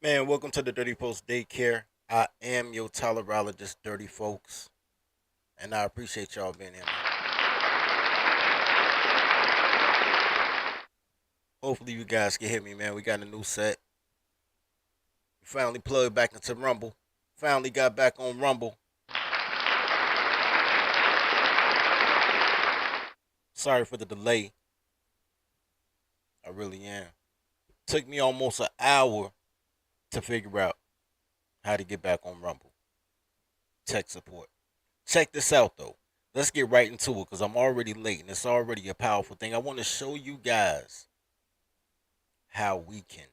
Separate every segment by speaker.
Speaker 1: Man, welcome to the Dirty Folks Daycare. I am your tolerologist, Dirty Folks, and I appreciate y'all being here, man. Hopefully, you guys can hear me, man. We got a new set. We finally plugged back into Rumble. Finally got back on Rumble. Sorry for the delay. I really am. Took me almost an hour to figure out how to get back on Rumble. Tech support. Check this out, though. Let's get right into it because I'm already late and it's already a powerful thing. I want to show you guys how we can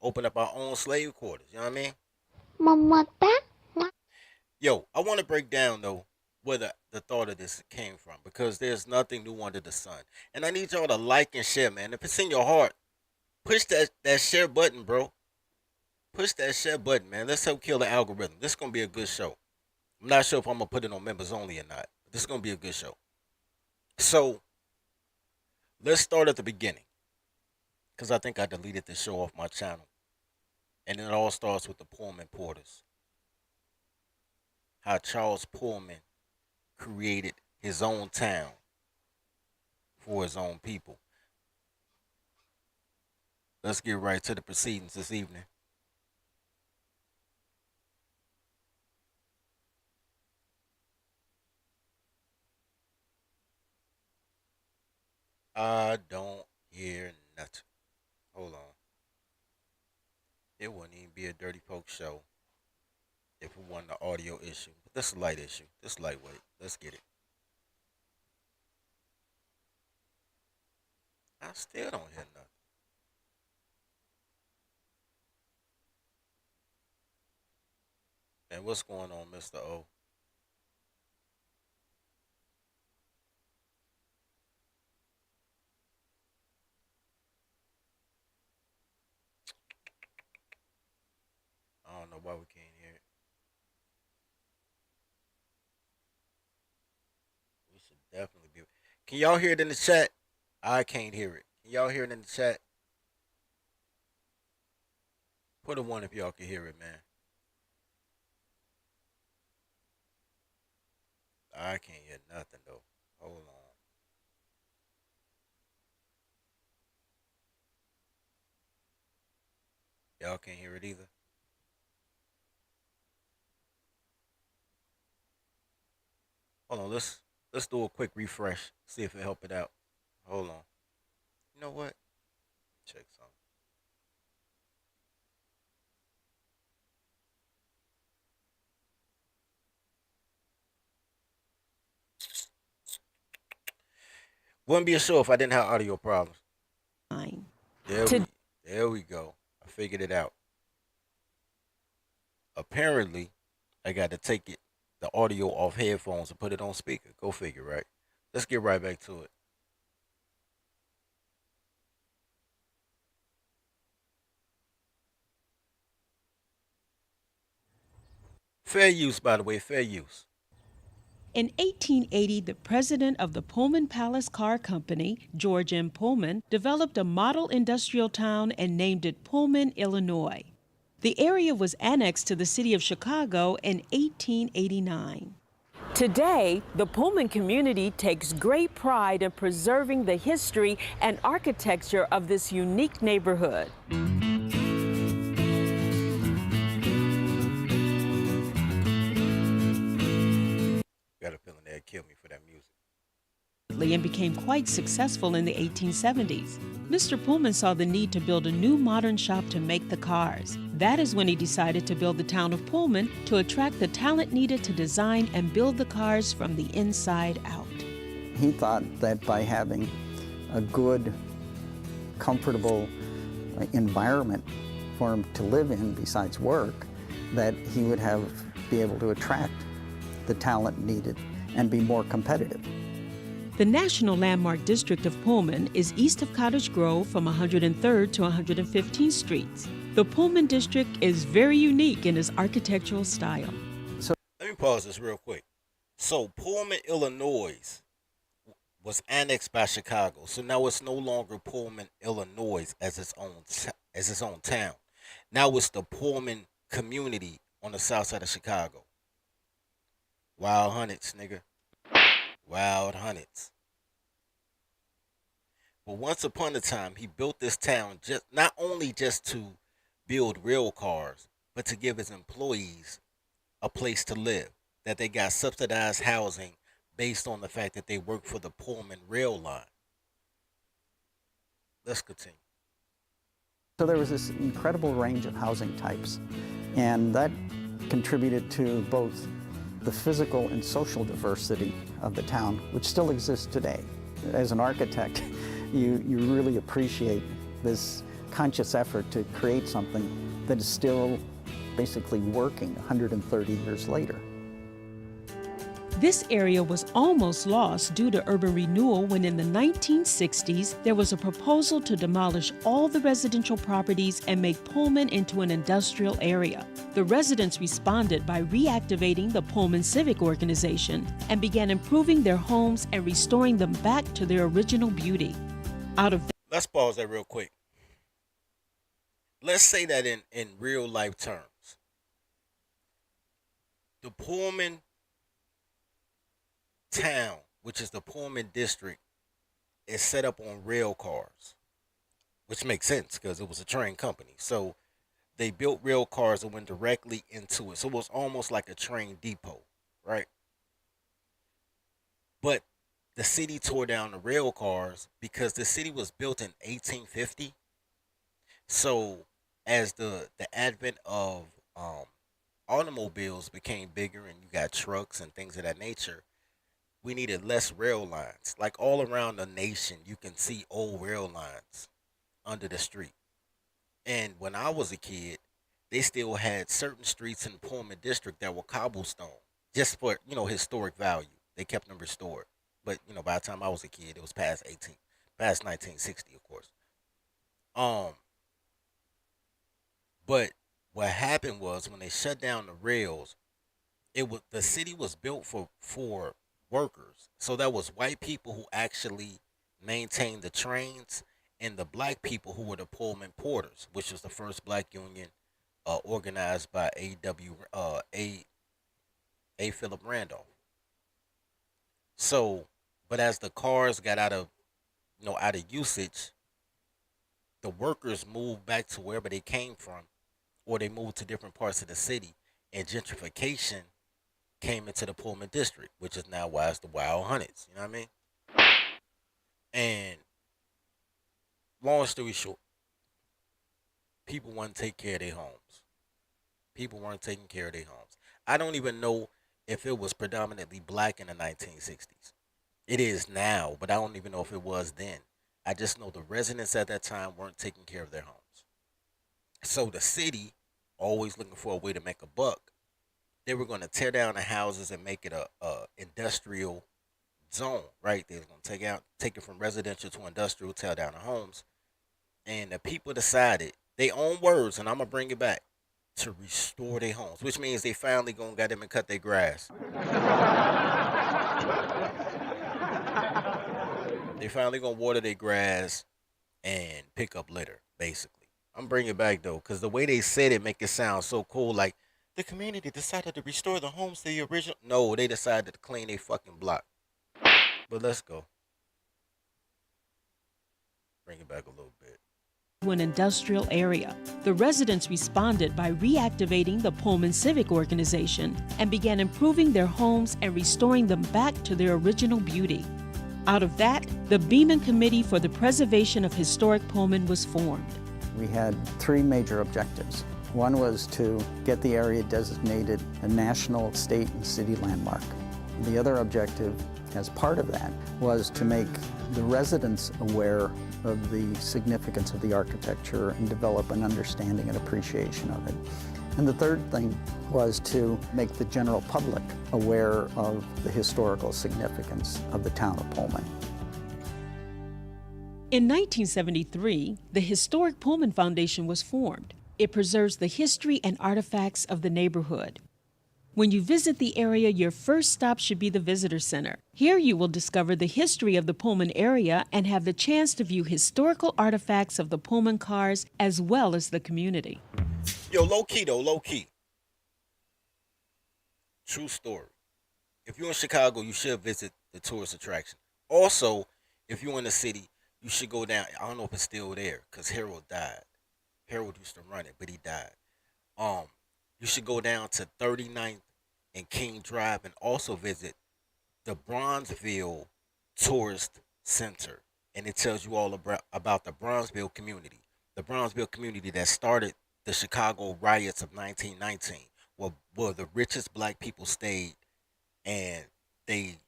Speaker 1: open up our own slave quarters. You know what I mean?
Speaker 2: Mamata?
Speaker 1: Yo, I want to break down, though, where the thought of this came from because there's nothing new under the sun. And I need y'all to like and share, man. If it's in your heart, push that share button, bro. Push that share button, man. Let's help kill the algorithm. This is going to be a good show. I'm not sure if I'm going to put it on members only or not, but this is going to be a good show. So, let's start at the beginning because I think I deleted this show off my channel. And it all starts with the Pullman Porters. How Charles Pullman created his own town for his own people. Let's get right to the proceedings this evening. I don't hear nothing. Hold on. It wouldn't even be a Dirty Poke show if it wasn't an audio issue. But this is a light issue. This is lightweight. Let's get it. I still don't hear nothing. And what's going on, Mr. O? I don't know why we can't hear it. We should definitely be. Can y'all hear it in the chat? I can't hear it. Can y'all hear it in the chat? Put a one if y'all can hear it, man. I can't hear nothing though. Hold on. Y'all can't hear it either. Hold on. Let's do a quick refresh. See if it help it out. Hold on. You know what? Check something. Wouldn't be a show if I didn't have audio problems. There we, there we go. I figured it out. Apparently, I got to take the audio off headphones and put it on speaker. Go figure, right? Let's get right back to it. Fair use, by the way, fair use.
Speaker 3: In 1880, the president of the Pullman Palace Car Company, George M. Pullman, developed a model industrial town and named it Pullman, Illinois. The area was annexed to the city of Chicago in 1889. Today, the Pullman community takes great pride in preserving the history and architecture of this unique neighborhood.
Speaker 1: Got a feeling they'd kill me for that music.
Speaker 3: And became quite successful in the 1870s. Mr. Pullman saw the need to build a new modern shop to make the cars. That is when he decided to build the town of Pullman to attract the talent needed to design and build the cars from the inside out.
Speaker 4: He thought that by having a good, comfortable environment for him to live in besides work, that he would be able to attract the talent needed and be more competitive.
Speaker 3: The National Landmark District of Pullman is east of Cottage Grove from 103rd to 115th Streets. The Pullman District is very unique in its architectural style.
Speaker 1: Let me pause this real quick. So Pullman, Illinois was annexed by Chicago. So now it's no longer Pullman, Illinois as its own town. Now it's the Pullman community on the south side of Chicago. Wild hundreds, nigga. Wild hundreds. But once upon a time, he built this town just not only just to build rail cars, but to give his employees a place to live. That they got subsidized housing based on the fact that they work for the Pullman rail line. Let's continue.
Speaker 4: So there was this incredible range of housing types, and that contributed to both the physical and social diversity of the town, which still exists today. As an architect, you really appreciate this conscious effort to create something that is still basically working 130 years later.
Speaker 3: This area was almost lost due to urban renewal when in the 1960s there was a proposal to demolish all the residential properties and make Pullman into an industrial area. The residents responded by reactivating the Pullman Civic Organization and began improving their homes and restoring them back to their original beauty.
Speaker 1: Let's pause that real quick. Let's say that in real life terms. The Pullman town, which is the Pullman district, is set up on rail cars, which makes sense because it was a train company. So they built rail cars and went directly into it. So it was almost like a train depot, right? But the city tore down the rail cars because the city was built in 1850. So as the advent of automobiles became bigger and you got trucks and things of that nature, we needed less rail lines. Like all around the nation, you can see old rail lines under the street. And when I was a kid, they still had certain streets in the Pullman district that were cobblestone, just for historic value. They kept them restored. But by the time I was a kid, it was past 1960, of course. But what happened was when they shut down the rails, the city was built for workers. So that was white people who actually maintained the trains, and the black people who were the Pullman porters, which was the first black union organized by A. Philip Randolph. So, but as the cars got out of usage, the workers moved back to wherever they came from, or they moved to different parts of the city, and gentrification came into the Pullman district, which is now why it's the Wild Hundreds. You know what I mean? And long story short, people want to take care of their homes. People weren't taking care of their homes. I don't even know if it was predominantly black in the 1960s. It is now, but I don't even know if it was then. I just know the residents at that time weren't taking care of their homes. So the city, always looking for a way to make a buck, they were going to tear down the houses and make it a industrial zone, right? They were going to take it from residential to industrial, tear down the homes. And the people decided, they own words, and I'm going to bring it back, to restore their homes, which means they finally going to get them and cut their grass. They finally going to water their grass and pick up litter, basically. I'm bringing it back, though, because the way they said it make it sound so cool, like, the community decided to restore the homes to the original. No, they decided to clean their fucking block. But let's go. Bring it back a little bit.
Speaker 3: To an industrial area. The residents responded by reactivating the Pullman Civic Organization and began improving their homes and restoring them back to their original beauty. Out of that, the Beeman Committee for the Preservation of Historic Pullman was formed.
Speaker 4: We had three major objectives. One was to get the area designated a national, state, and city landmark. The other objective, as part of that, was to make the residents aware of the significance of the architecture and develop an understanding and appreciation of it. And the third thing was to make the general public aware of the historical significance of the town of Pullman.
Speaker 3: In 1973, the Historic Pullman Foundation was formed. It preserves the history and artifacts of the neighborhood. When you visit the area, your first stop should be the Visitor Center. Here you will discover the history of the Pullman area and have the chance to view historical artifacts of the Pullman cars as well as the community.
Speaker 1: Yo, low key though, low key. True story. If you're in Chicago, you should visit the tourist attraction. Also, if you're in the city, you should go down. I don't know if it's still there because Harold died. Harold used to run it, but he died. Um, you should go down to 39th and King Drive and also visit the Bronzeville Tourist Center. And it tells you all about the Bronzeville community. The Bronzeville community that started the Chicago riots of 1919, where the richest black people stayed and they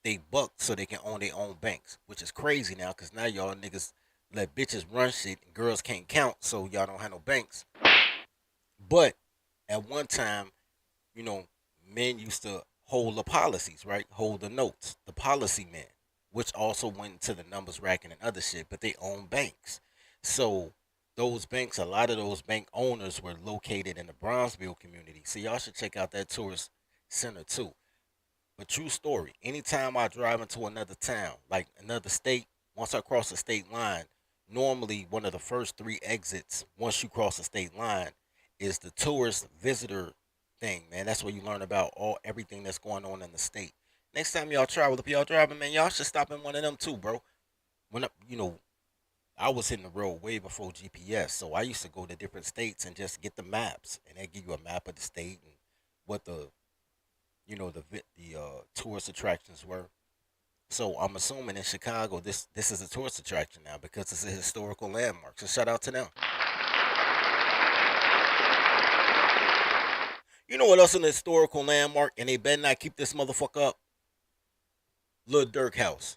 Speaker 1: they bucked so they can own their own banks, which is crazy now because now y'all niggas let bitches run shit and girls can't count, so y'all don't have no banks. But at one time, you know, men used to hold the policies, right? Hold the notes, the policy men, which also went into the numbers racking and other shit, but they own banks. So those banks, a lot of those bank owners were located in the Bronzeville community. So y'all should check out that tourist center too. But true story, anytime I drive into another town, like another state, once I cross the state line, normally one of the first three exits once you cross the state line is the tourist visitor thing, man. That's where you learn about all everything that's going on in the state. Next time y'all travel, if y'all driving, man, y'all should stop in one of them too, bro. I was hitting the road way before GPS, so I used to go to different states and just get the maps, and they give you a map of the state and what the tourist attractions were. So I'm assuming in Chicago, this is a tourist attraction now because it's a historical landmark. So shout out to them. You know what else is an historical landmark, and they better not keep this motherfucker up? Lil Durk house.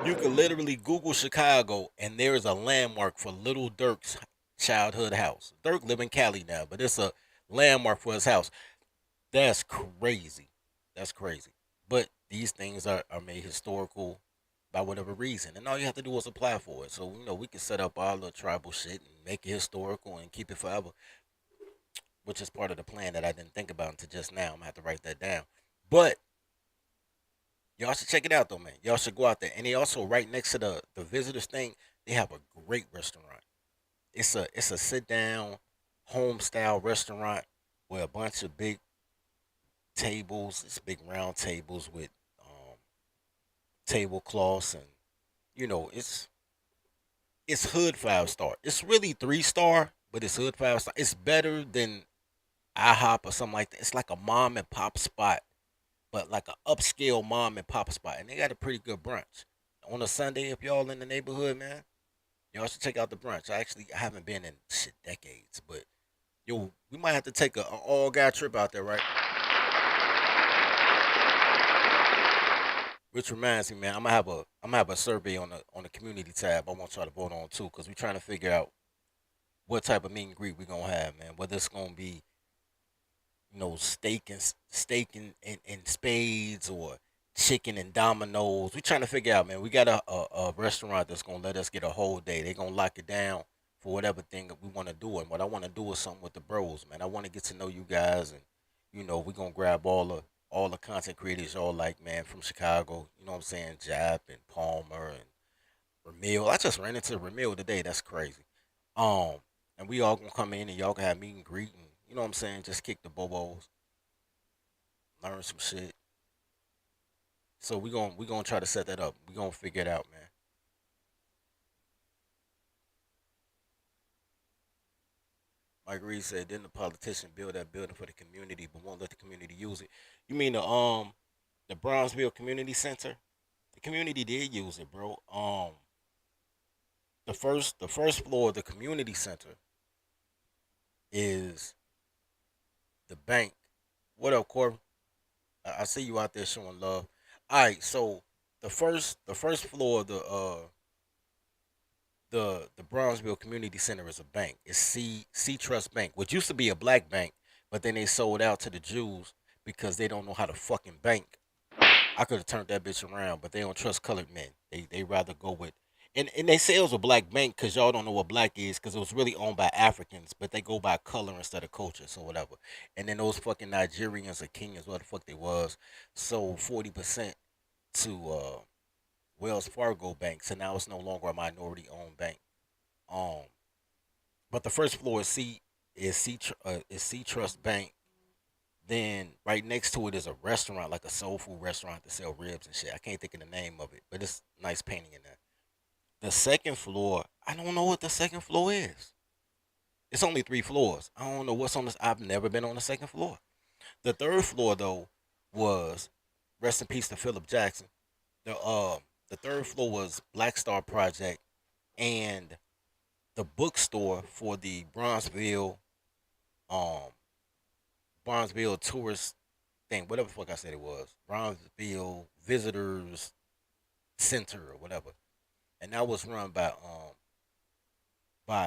Speaker 1: You can literally Google Chicago, and there is a landmark for Little Durk's childhood house. Dirk live in Cali now, but it's a landmark for his house. That's crazy. That's crazy. But these things are made historical by whatever reason. And all you have to do is apply for it. So, we can set up all the tribal shit and make it historical and keep it forever, which is part of the plan that I didn't think about until just now. I'm going to have to write that down. But y'all should check it out, though, man. Y'all should go out there. And they also, right next to the visitors thing, they have a great restaurant. It's a sit down, home style restaurant with a bunch of big tables. It's big round tables with tablecloths, and it's hood 5 star. It's really 3 star, but it's hood 5 star. It's better than IHOP or something like that. It's like a mom and pop spot, but like a upscale mom and pop spot, and they got a pretty good brunch on a Sunday. If y'all in the neighborhood, man, y'all should check out the brunch. I haven't been in shit decades, but yo, we might have to take a all guy trip out there, right? Which reminds me, man, I'm gonna have a survey on the community tab. I want y'all to vote on too, cause we're trying to figure out what type of meet and greet we gonna have, man. Whether it's gonna be steak and spades or chicken and dominoes. We trying to figure out, man. We got a restaurant that's gonna let us get a whole day. They gonna lock it down for whatever thing that we want to do. And what I want to do is something with the bros, man. I want to get to know you guys, and we gonna grab all the content creators y'all like, man, from Chicago. You know what I'm saying? Jap and Palmer and Ramil. I just ran into Ramil today. That's crazy. Um, and we all gonna come in and y'all can have meet and greet, and you know what I'm saying? Just kick the bobos, learn some shit. So we gonna try to set that up. We gonna figure it out, man. Mike Reed said, didn't the politician build that building for the community but won't let the community use it? You mean the Brownsville Community Center? The community did use it, bro. The first floor of the community center is the bank. What up, Corbin? I see you out there showing love. All right, so the first floor of the Brownsville Community Center is a bank. It's C Trust Bank, which used to be a black bank, but then they sold out to the Jews because they don't know how to fucking bank. I could have turned that bitch around, but they don't trust colored men. They rather go with And they say it was a black bank because y'all don't know what black is because it was really owned by Africans, but they go by color instead of culture, so whatever. And then those fucking Nigerians or Kenyans, what the fuck they was, sold 40% to Wells Fargo Bank, so now it's no longer a minority owned bank. Um, but the first floor is C Trust Bank. Then right next to it is a restaurant, like a soul food restaurant to sell ribs and shit. I can't think of the name of it, but it's nice painting in there. The second floor, I don't know what the second floor is. It's only three floors. I don't know what's on this. I've never been on the second floor. The third floor though was rest in peace to Philip Jackson. The third floor was Black Star Project and the bookstore for the um Bronzeville tourist thing, whatever the fuck I said it was. Bronzeville Visitors Center or whatever. And that was run by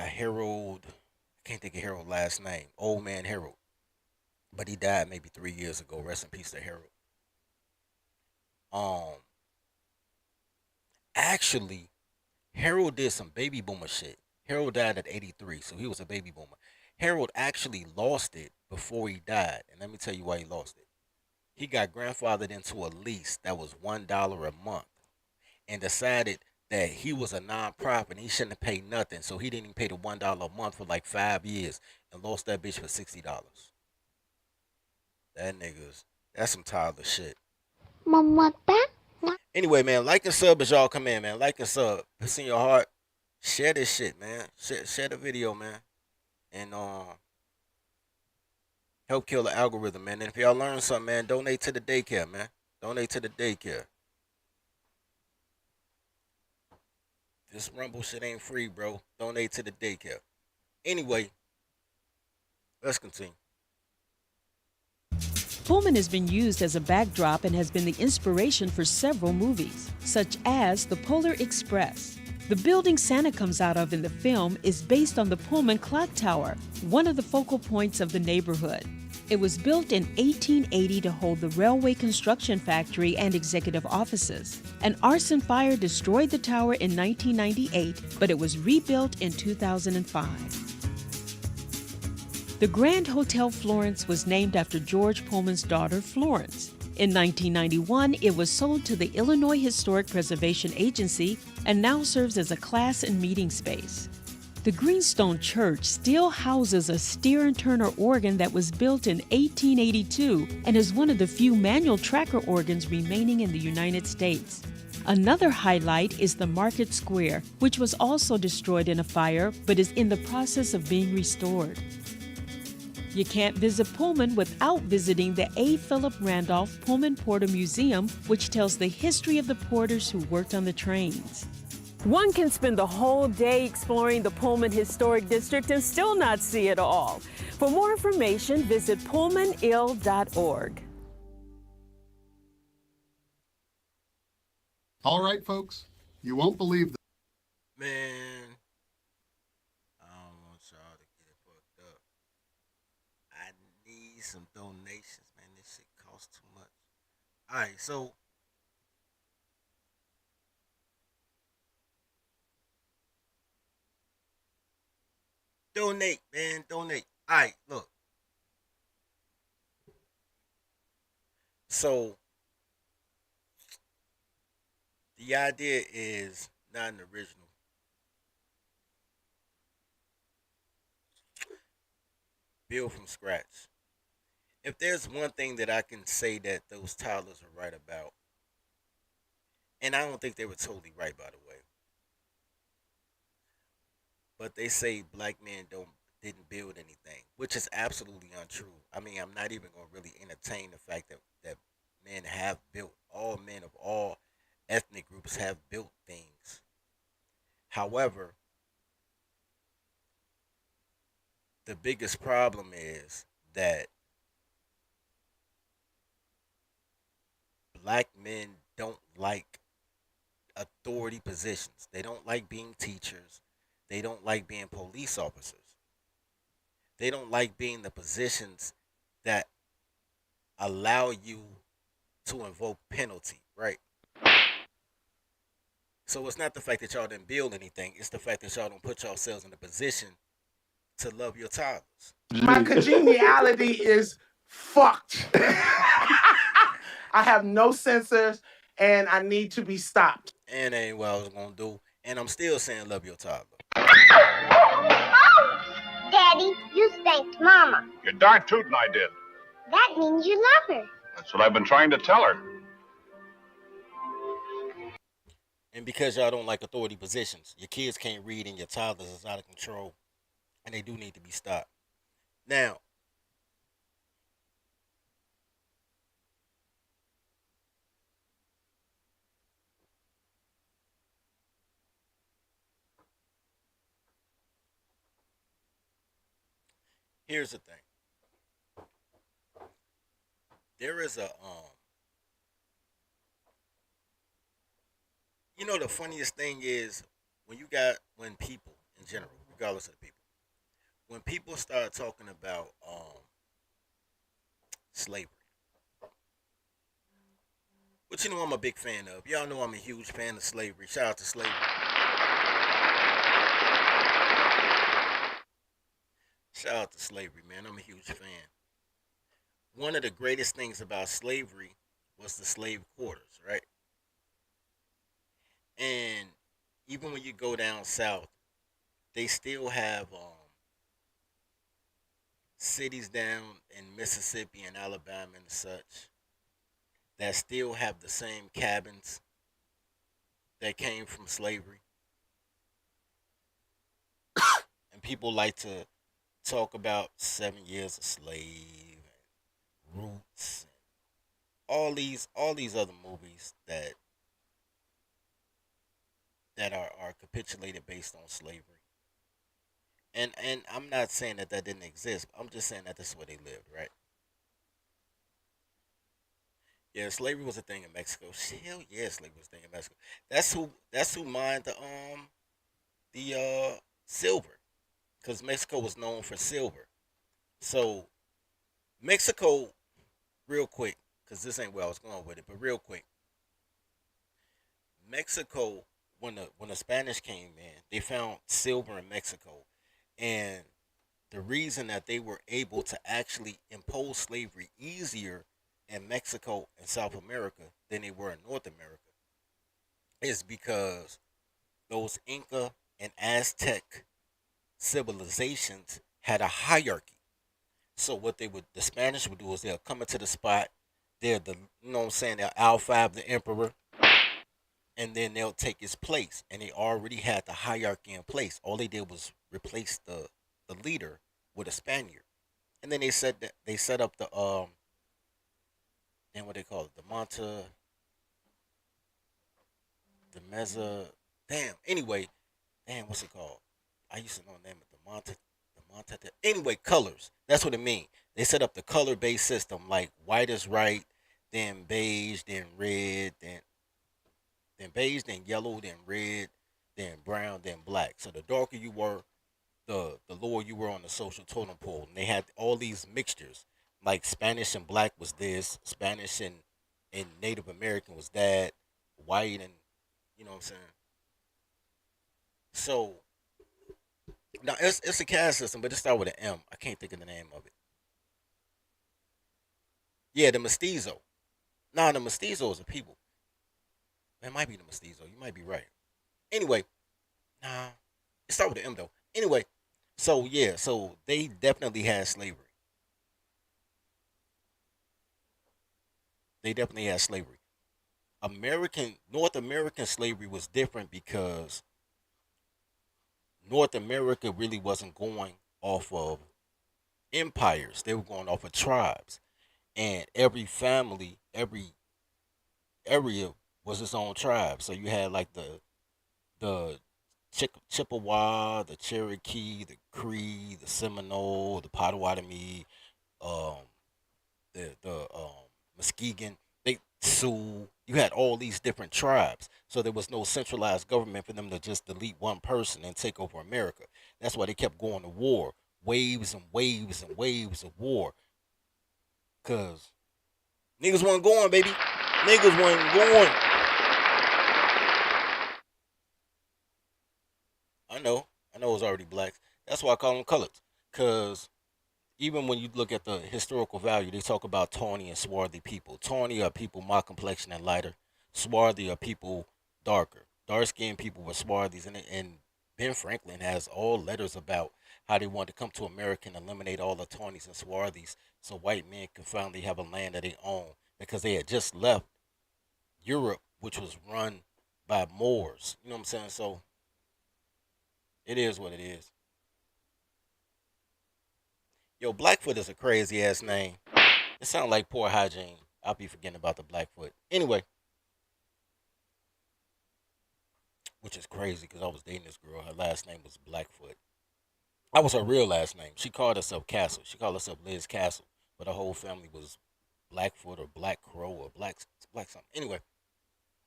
Speaker 1: Harold. I can't think of Harold's last name. Old man Harold. But he died maybe 3 years ago. Rest in peace to Harold. Um Actually, Harold did some baby boomer shit. Harold died at 83, so he was a baby boomer. Harold actually lost it before he died. And let me tell you why he lost it. He got grandfathered into a lease that was $1 a month and decided that he was a nonprofit and he shouldn't have paid nothing. So he didn't even pay the $1 a month for like 5 years and lost that bitch for $60. That nigga's that's some Tyler shit.
Speaker 2: Mamata.
Speaker 1: Anyway, man, like and sub as y'all come in, man. Like and sub. If it's in your heart. Share this shit, man. Share the video, man. And help kill the algorithm, man. And if y'all learn something, man, donate to the daycare, man. Donate to the daycare. This Rumble shit ain't free, bro. Donate to the daycare. Anyway, let's continue.
Speaker 3: Pullman has been used as a backdrop and has been the inspiration for several movies, such as The Polar Express. The building Santa comes out of in the film is based on the Pullman Clock Tower, one of the focal points of the neighborhood. It was built in 1880 to hold the railway construction factory and executive offices. An arson fire destroyed the tower in 1998, but it was rebuilt in 2005. The Grand Hotel Florence was named after George Pullman's daughter, Florence. In 1991, it was sold to the Illinois Historic Preservation Agency and now serves as a class and meeting space. The Greenstone Church still houses a Steer and Turner organ that was built in 1882 and is one of the few manual tracker organs remaining in the United States. Another highlight is the Market Square, which was also destroyed in a fire but is in the process of being restored. You can't visit Pullman without visiting the A. Philip Randolph Pullman Porter Museum, which tells the history of the porters who worked on the trains. One can spend the whole day exploring the Pullman Historic District and still not see it all. For more information, visit pullmanill.org.
Speaker 5: All right, folks, you won't believe
Speaker 1: Man, I don't want y'all to get fucked up. I need some donations, man. This shit costs too much. Alright, so donate, man. Donate. Alright, look. So the idea is not an original. Build from scratch. If there's one thing that I can say that those Tylers are right about, and I don't think they were totally right, by the way, but they say black men don't didn't build anything, which is absolutely untrue. I mean, I'm not even gonna really entertain the fact that men have built. All men of all ethnic groups have built things. However, the biggest problem is that black men don't like authority positions. They don't like being teachers. They don't like being police officers. They don't like being the positions that allow you to invoke penalty, right? So it's not the fact that y'all didn't build anything; it's the fact that y'all don't put yourselves in a position to love your toddlers.
Speaker 2: My congeniality is fucked. I have no sensors and I need to be stopped.
Speaker 1: And that ain't what I was gonna do. And I'm still saying love your toddler.
Speaker 6: Daddy, you spanked Mama.
Speaker 7: You're darn tootin' I did.
Speaker 6: That means you love her.
Speaker 7: That's what I've been trying to tell her.
Speaker 1: And because y'all don't like authority positions, your kids can't read and your toddlers is out of control, and they do need to be stopped. Now, here's the thing. There is a the funniest thing is when people in general, regardless of the people, when people start talking about slavery, which I'm a big fan of. Y'all know I'm a huge fan of slavery. Shout out to slavery. Shout out to slavery, man. I'm a huge fan. One of the greatest things about slavery was the slave quarters, right? And even when you go down south, they still have cities down in Mississippi and Alabama and such that still have the same cabins that came from slavery. And people like to talk about 7 Years a Slave and Roots and all these other movies that are capitulated based on slavery. And I'm not saying that didn't exist. I'm just saying that this is where they lived, right? Yeah, slavery was a thing in Mexico. Hell yeah, slavery was a thing in Mexico. That's who mined the silver, because Mexico was known for silver. So Mexico, real quick, because this ain't where I was going with it, but real quick, Mexico, when the Spanish came in, they found silver in Mexico, and the reason that they were able to actually impose slavery easier in Mexico and South America than they were in North America is because those Inca and Aztec civilizations had a hierarchy. So what the Spanish would do is they'll come into the spot, they're they're Alpha the emperor, and then they'll take his place. And they already had the hierarchy in place. All they did was replace the leader with a Spaniard. And then they set up the and what they call it, the Meza. Anyway, what's it called? I used to know the name of the Monte. Anyway, colors. That's what it means. They set up the color based system, like white is right, then beige, then red, then beige, then yellow, then red, then brown, then black. So the darker you were, the lower you were on the social totem pole. And they had all these mixtures. Like Spanish and black was this, Spanish and Native American was that, white and you know what I'm saying? So now it's a caste system, but it starts with an M. I can't think of the name of it. Yeah, the mestizo. Nah, the mestizo is a people. It might be the mestizo. You might be right. Anyway, nah, it starts with an M though. Anyway, so yeah, so they definitely had slavery. They definitely had slavery. North American slavery was different because North America really wasn't going off of empires. They were going off of tribes. And every family, every area was its own tribe. So you had like the Chippewa, the Cherokee, the Cree, the Seminole, the Potawatomi, um, the Muskegon, they Sioux. You had all these different tribes, so there was no centralized government for them to just delete one person and take over America. That's why they kept going to war, waves and waves and waves of war, cause niggas wasn't going, baby. Niggas wasn't going. I know it was already blacks. That's why I call them coloreds. Cause even when you look at the historical value, they talk about tawny and swarthy people. Tawny are people my complexion and lighter. Swarthy are people darker. Dark skinned people were swarthies, and Ben Franklin has all letters about how they want to come to America and eliminate all the tawnies and swarthies, so white men can finally have a land that they own because they had just left Europe, which was run by Moors. You know what I'm saying? So it is what it is. Yo, Blackfoot is a crazy ass name. It sounds like poor hygiene. I'll be forgetting about the Blackfoot. Anyway, which is crazy because I was dating this girl. Her last name was Blackfoot. That was her real last name. She called herself Castle. She called herself Liz Castle, but her whole family was Blackfoot or Black Crow or Black something. Anyway,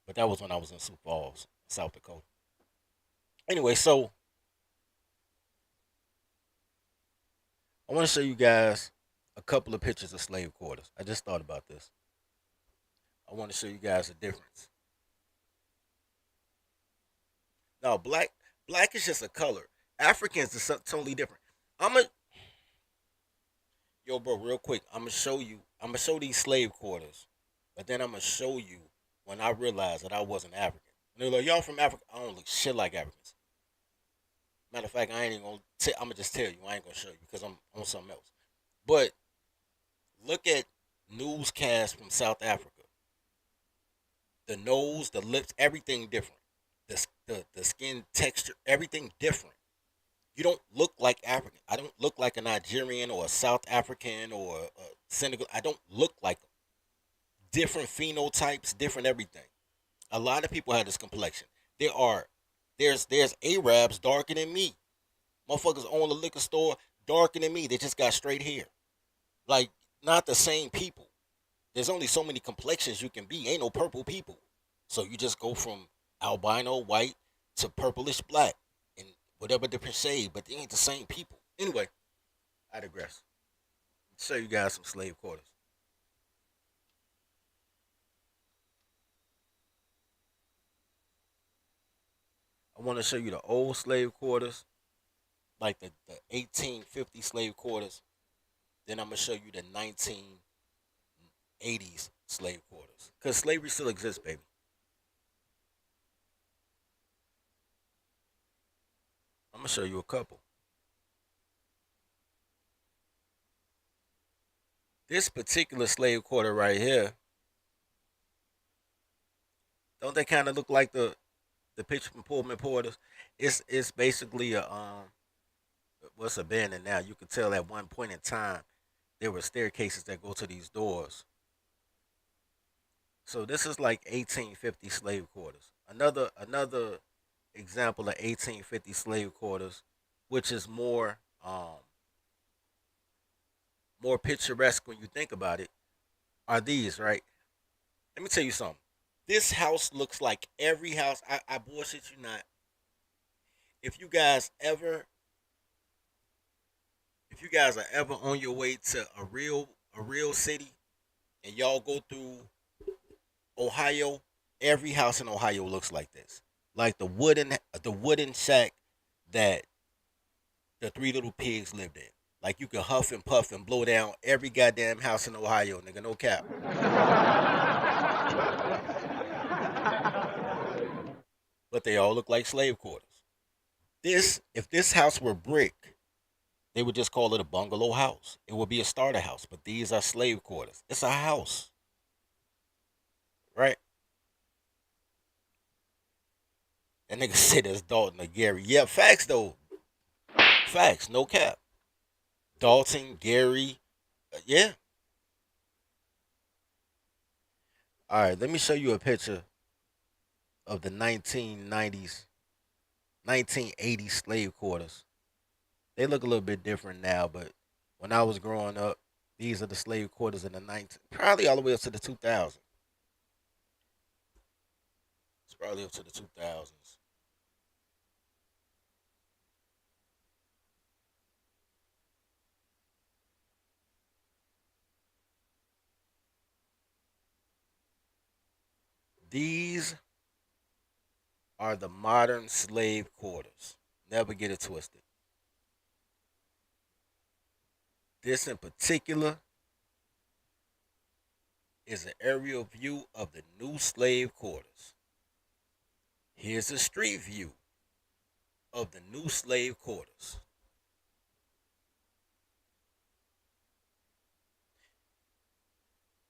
Speaker 1: but that was when I was in Sioux Falls, South Dakota. Anyway, so I want to show you guys a couple of pictures of slave quarters. I just thought about this. I want to show you guys the difference. No, black is just a color. Africans is something totally different. I'm a Yo, bro, real quick. I'm gonna show you. I'm gonna show these slave quarters, but then I'm gonna show you when I realized that I wasn't African. And they're like, "Y'all from Africa?" I don't look shit like Africans. Matter of fact, I ain't even gonna. I'm gonna just tell you. I ain't gonna show you because I'm on something else. But look at newscasts from South Africa. The nose, the lips, everything different. The skin texture, everything different. You don't look like African. I don't look like a Nigerian or a South African or a Senegal. I don't look like them. Different phenotypes, different everything. A lot of people have this complexion. There are there's Arabs darker than me. Motherfuckers own a liquor store darker than me. They just got straight hair. Like not the same people. There's only so many complexions you can be. Ain't no purple people. So you just go from albino white to purplish black and whatever different shade, but they ain't the same people. Anyway, I digress. Show you guys some slave quarters. I want to show you the old slave quarters, like the 1850 slave quarters. Then I'm gonna show you the 1980s slave quarters, cause slavery still exists, baby. I'm gonna show you a couple. This particular slave quarter right here, don't they kind of look like the picture from Pullman Porters? It's basically a what's abandoned now. You could tell at one point in time there were staircases that go to these doors. So this is like 1850 slave quarters. Another example of 1850 slave quarters, which is more picturesque when you think about it, are these right? Let me tell you something. This house looks like every house. I bullshit you not. If you guys ever, if you guys are ever on your way to a real city, and y'all go through Ohio, every house in Ohio looks like this. Like the wooden shack that the three little pigs lived in. Like you could huff and puff and blow down every goddamn house in Ohio, nigga. No cap. But they all look like slave quarters. If this house were brick, they would just call it a bungalow house. It would be a starter house. But these are slave quarters. It's a house, right? That nigga said it's Dalton or Gary. Yeah, facts though. Facts, no cap. Dalton, Gary, yeah. All right, let me show you a picture of the 1990s, 1980s slave quarters. They look a little bit different now, but when I was growing up, these are the slave quarters in the 19, probably all the way up to the 2000s. It's probably up to the 2000s. These are the modern slave quarters. Never get it twisted. This in particular is an aerial view of the new slave quarters. Here's a street view of the new slave quarters.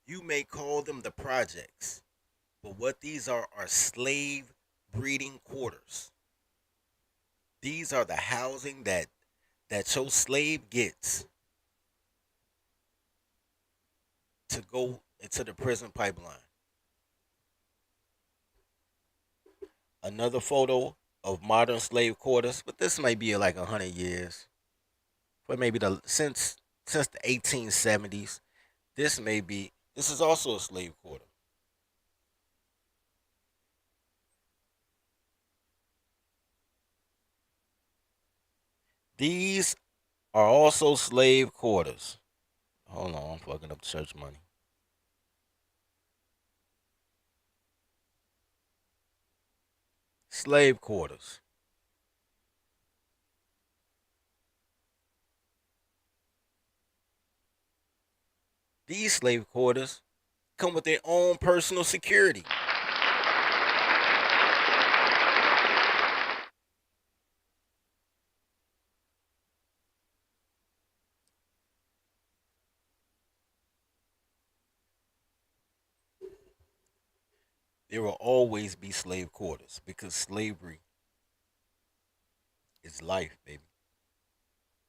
Speaker 1: You may call them the projects, but what these are slave breeding quarters. These are the housing that your slave gets to go into the prison pipeline. Another photo of modern slave quarters, but this may be like 100 years, but maybe since the 1870s. This is also a slave quarter. These are also slave quarters. Hold on, I'm fucking up church money. Slave quarters. These slave quarters come with their own personal security. There will always be slave quarters because slavery is life, baby.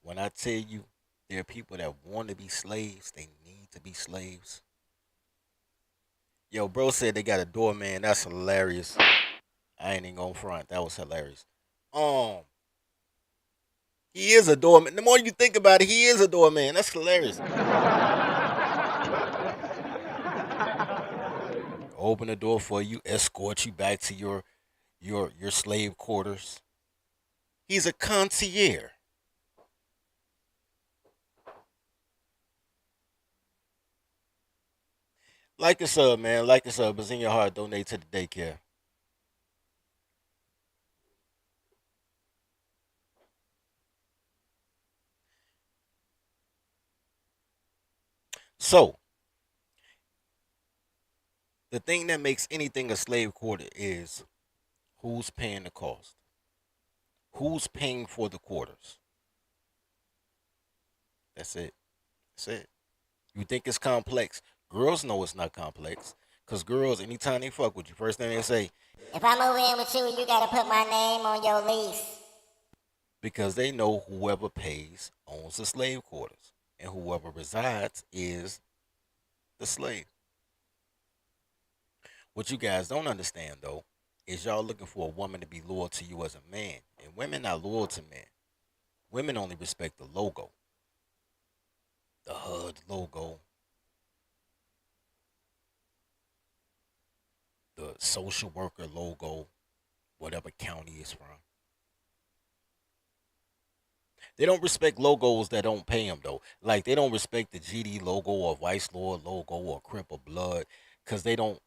Speaker 1: When I tell you there are people that want to be slaves, they need to be slaves. Yo, bro said they got a doorman. That's hilarious. I ain't even gonna front. That was hilarious. Um, he is a doorman. The more you think about it, he is a doorman. That's hilarious. Open the door for you, escort you back to your slave quarters. He's a concierge. Like this up, man. Like this up. It's in your heart. Donate to the daycare. So, the thing that makes anything a slave quarter is who's paying the cost. Who's paying for the quarters? That's it. That's it. You think it's complex. Girls know it's not complex. Because girls, anytime they fuck with you, first thing they say,
Speaker 8: if I move in with you, you gotta put my name on your lease.
Speaker 1: because they know whoever pays owns the slave quarters. And whoever resides is the slave. What you guys don't understand, though, is y'all looking for a woman to be loyal to you as a man. And women not loyal to men. Women only respect the logo. The HUD logo, the social worker logo, whatever county it's from. They don't respect logos that don't pay them though. Like they don't respect the GD logo or Vice Lord logo or Crip of Blood because they don't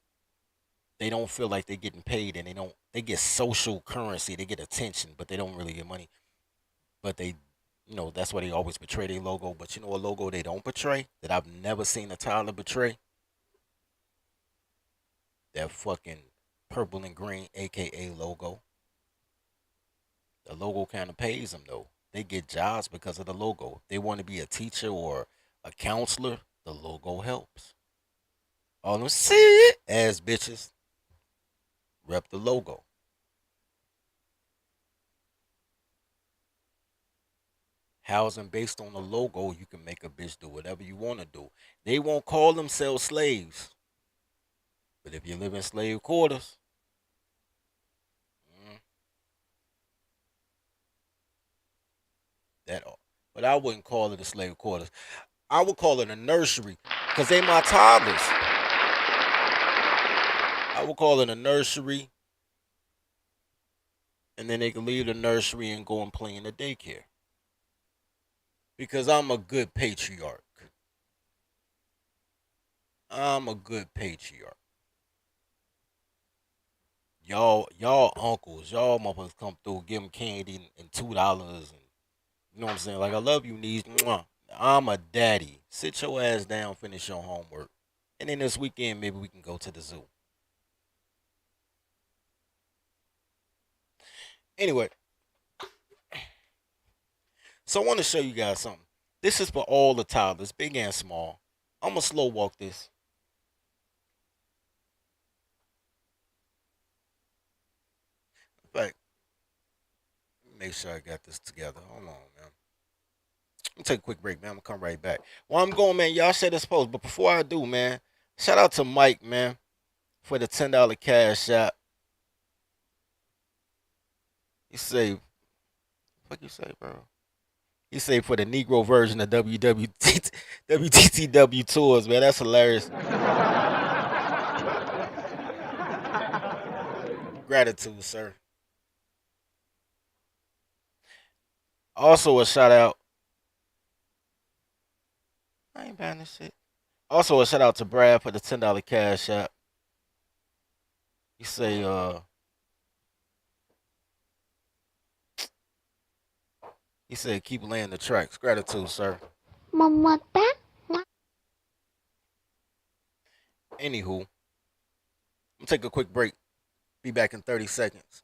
Speaker 1: feel like they're getting paid and they get social currency, they get attention, but they don't really get money. But they that's why they always betray their logo. But you know a logo they don't betray that I've never seen a Tyler betray? That fucking purple and green AKA logo. The logo kind of pays them though. They get jobs because of the logo. They want to be a teacher or a counselor. The logo helps. All them sick ass bitches rep the logo. Housing based on the logo, you can make a bitch do whatever you want to do. They won't call themselves slaves, but if you live in slave quarters, mm, that. But I wouldn't call it a slave quarters. I would call it a nursery because they my toddlers. I would call it a nursery, and then they can leave the nursery and go and play in the daycare. Because I'm a good patriarch. I'm a good patriarch. y'all uncles, y'all motherfuckers come through, give them candy and $2, and you know what I'm saying. Like I love you, niece. Mwah. I'm a daddy. Sit your ass down, finish your homework, and then this weekend maybe we can go to the zoo. Anyway, so I want to show you guys something. This is for all the toddlers, big and small. I'm gonna slow walk this. In fact, make sure I got this together. Hold on, man. Let me take a quick break, man. I'm gonna come right back. While I'm going, man, y'all share this post. But before I do, man, shout out to Mike, man, for the $10 cash app. He say, what you say, bro? He say for the Negro version of WTTW tours, man. That's hilarious. Gratitude, sir. Also a shout out. I ain't buying this shit. Also a shout out to Brad for the $10 cash app. He say, he said keep laying the tracks. Gratitude, sir.
Speaker 6: Mamata?
Speaker 1: Anywho, I'm gonna take a quick break. Be back in 30 seconds.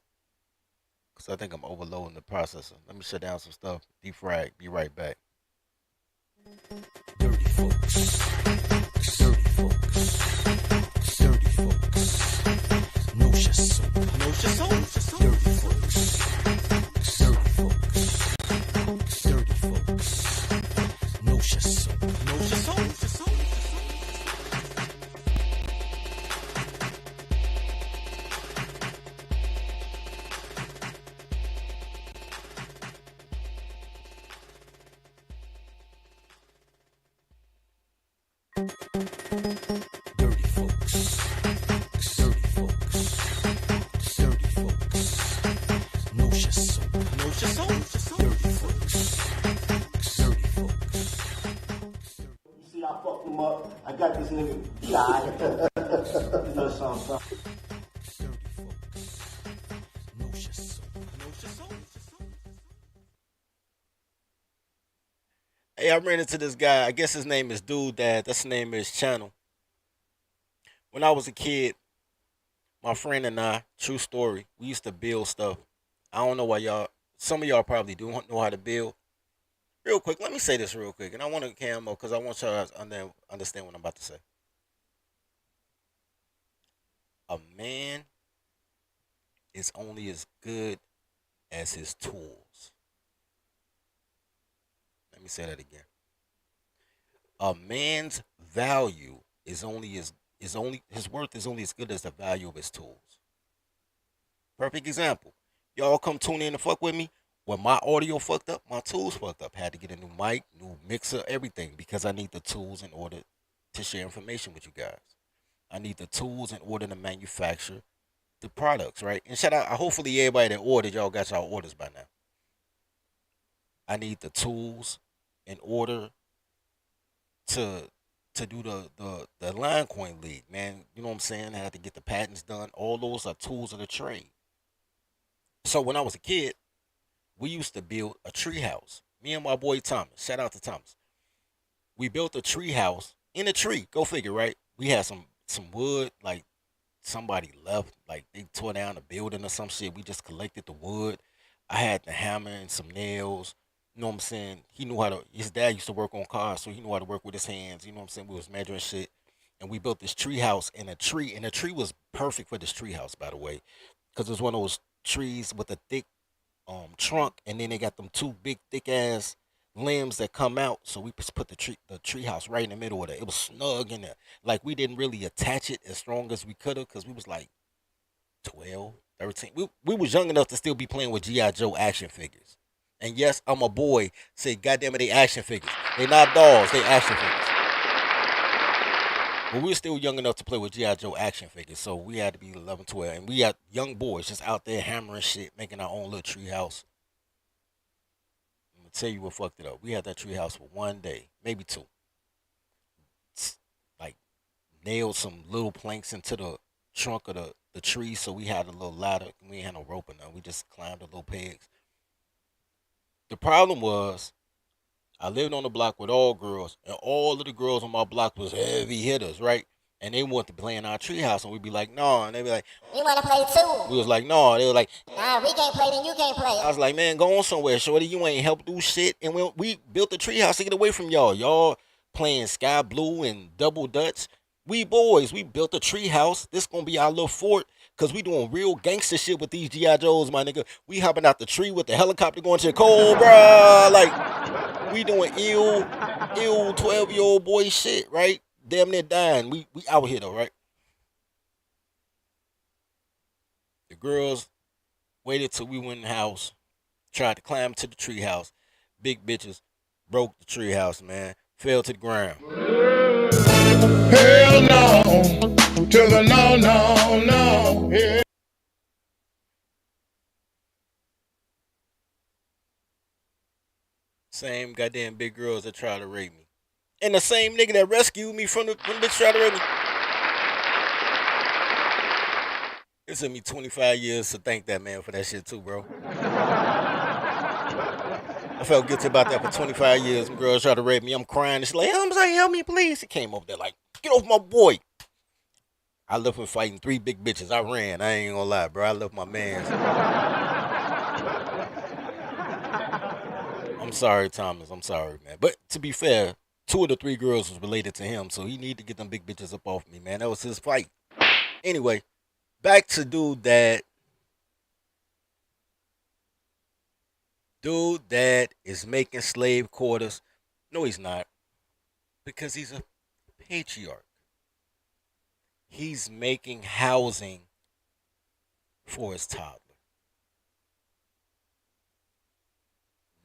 Speaker 1: Cause I think I'm overloading the processor. Let me shut down some stuff. Defrag. Be right back. Dirty folks. Dirty folks. Dirty folks. No soul. No soul. Dirty folks. Dirty folks. Dirty folks. No soul. No soul. Dirty folks. Dirty folks. Dirty folks. No soul. No soul. Dirty folks. Dirty folks.
Speaker 9: You see, I fucked him up. I got this nigga. He alright. You know something.
Speaker 1: Dirty folks. No soul. No soul. Hey, I ran into this guy. I guess his name is Dude Dad. That's the name of his channel. When I was a kid, my friend and I, true story, we used to build stuff. I don't know why some of y'all probably do know how to build. Real quick, let me say this real quick, and I want to camo because I want y'all to understand what I'm about to say. A man is only as good as his tools. Let me say that again. A man's value is only his worth is only as good as the value of his tools. Perfect example. Y'all come tune in and fuck with me. When my audio fucked up, my tools fucked up. Had to get a new mic, new mixer, everything because I need the tools in order to share information with you guys. I need the tools in order to manufacture the products, right? And shout out, hopefully everybody that ordered, y'all got y'all orders by now. I need the tools in order to do the line coin league, man. You know what I'm saying? I had to get the patents done. All those are tools of the trade. So when I was a kid, we used to build a tree house. Me and my boy Thomas. Shout out to Thomas. We built a tree house in a tree. Go figure, right? We had some wood, like somebody left, like they tore down a building or some shit. We just collected the wood. I had the hammer and some nails. You know what I'm saying? He knew how to. His dad used to work on cars, so he knew how to work with his hands. You know what I'm saying? We was measuring shit, and we built this tree house in a tree. And the tree was perfect for this tree house, by the way, because it was one of those trees with a thick trunk, and then they got them two big thick ass limbs that come out. So we just put the tree house right in the middle of it. It was snug in there. Like we didn't really attach it as strong as we could have, because we was like 12, 13. We was young enough to still be playing with G.I. Joe action figures. And yes, I'm a boy. Say, goddamn it, they action figures. They not dolls, they action figures. But we were still young enough to play with G.I. Joe action figures, so we had to be 11, 12. And we had young boys just out there hammering shit, making our own little tree house. I'm going to tell you what fucked it up. We had that tree house for one day, maybe two. Like, nailed some little planks into the trunk of the tree, so we had a little ladder. We ain't had no rope or nothing. We just climbed the little pegs. The problem was I lived on the block with all girls, and all of the girls on my block was heavy hitters, right? And they wanted to play in our treehouse, and we'd be like, no, and they'd be like,
Speaker 8: We want to play too.
Speaker 1: we was like, no, they were like,
Speaker 8: Nah, we can't play, then you can't play.
Speaker 1: I was like, man, go on somewhere, shorty. You ain't help do shit, and we built the treehouse to get away from y'all. Y'all playing sky blue and double dutch. We boys, we built a treehouse. This gonna be our little fort, cause we doing real gangster shit with these GI Joes, my nigga. We hopping out the tree with the helicopter going to the cold, bruh. Like we doing ill 12-year-old boy shit, right? Damn near dying. We out here though, right? The girls waited till we went in the house, tried to climb to the treehouse. Big bitches broke the treehouse, man. Fell to the ground.
Speaker 10: Hell no, to the no, no, no. Yeah.
Speaker 1: Same goddamn big girls that tried to rape me. And the same nigga that rescued me from the bitch tried to rape me. It took me 25 years to thank that man for that shit too, bro. I felt guilty about that for 25 years. Some girls tried to rape me. I'm crying. She's like, I'm sorry, help me, please. He came over there like, get off my boy. I left him fighting 3 big bitches. I ran. I ain't gonna lie, bro. I left my mans. I'm sorry, Thomas. I'm sorry, man. But to be fair, 2 of the 3 girls was related to him, so he needed to get them big bitches up off me, man. That was his fight. Anyway, back to dude that is making slave quarters. No, he's not. Because he's a patriarch. He's making housing for his toddler.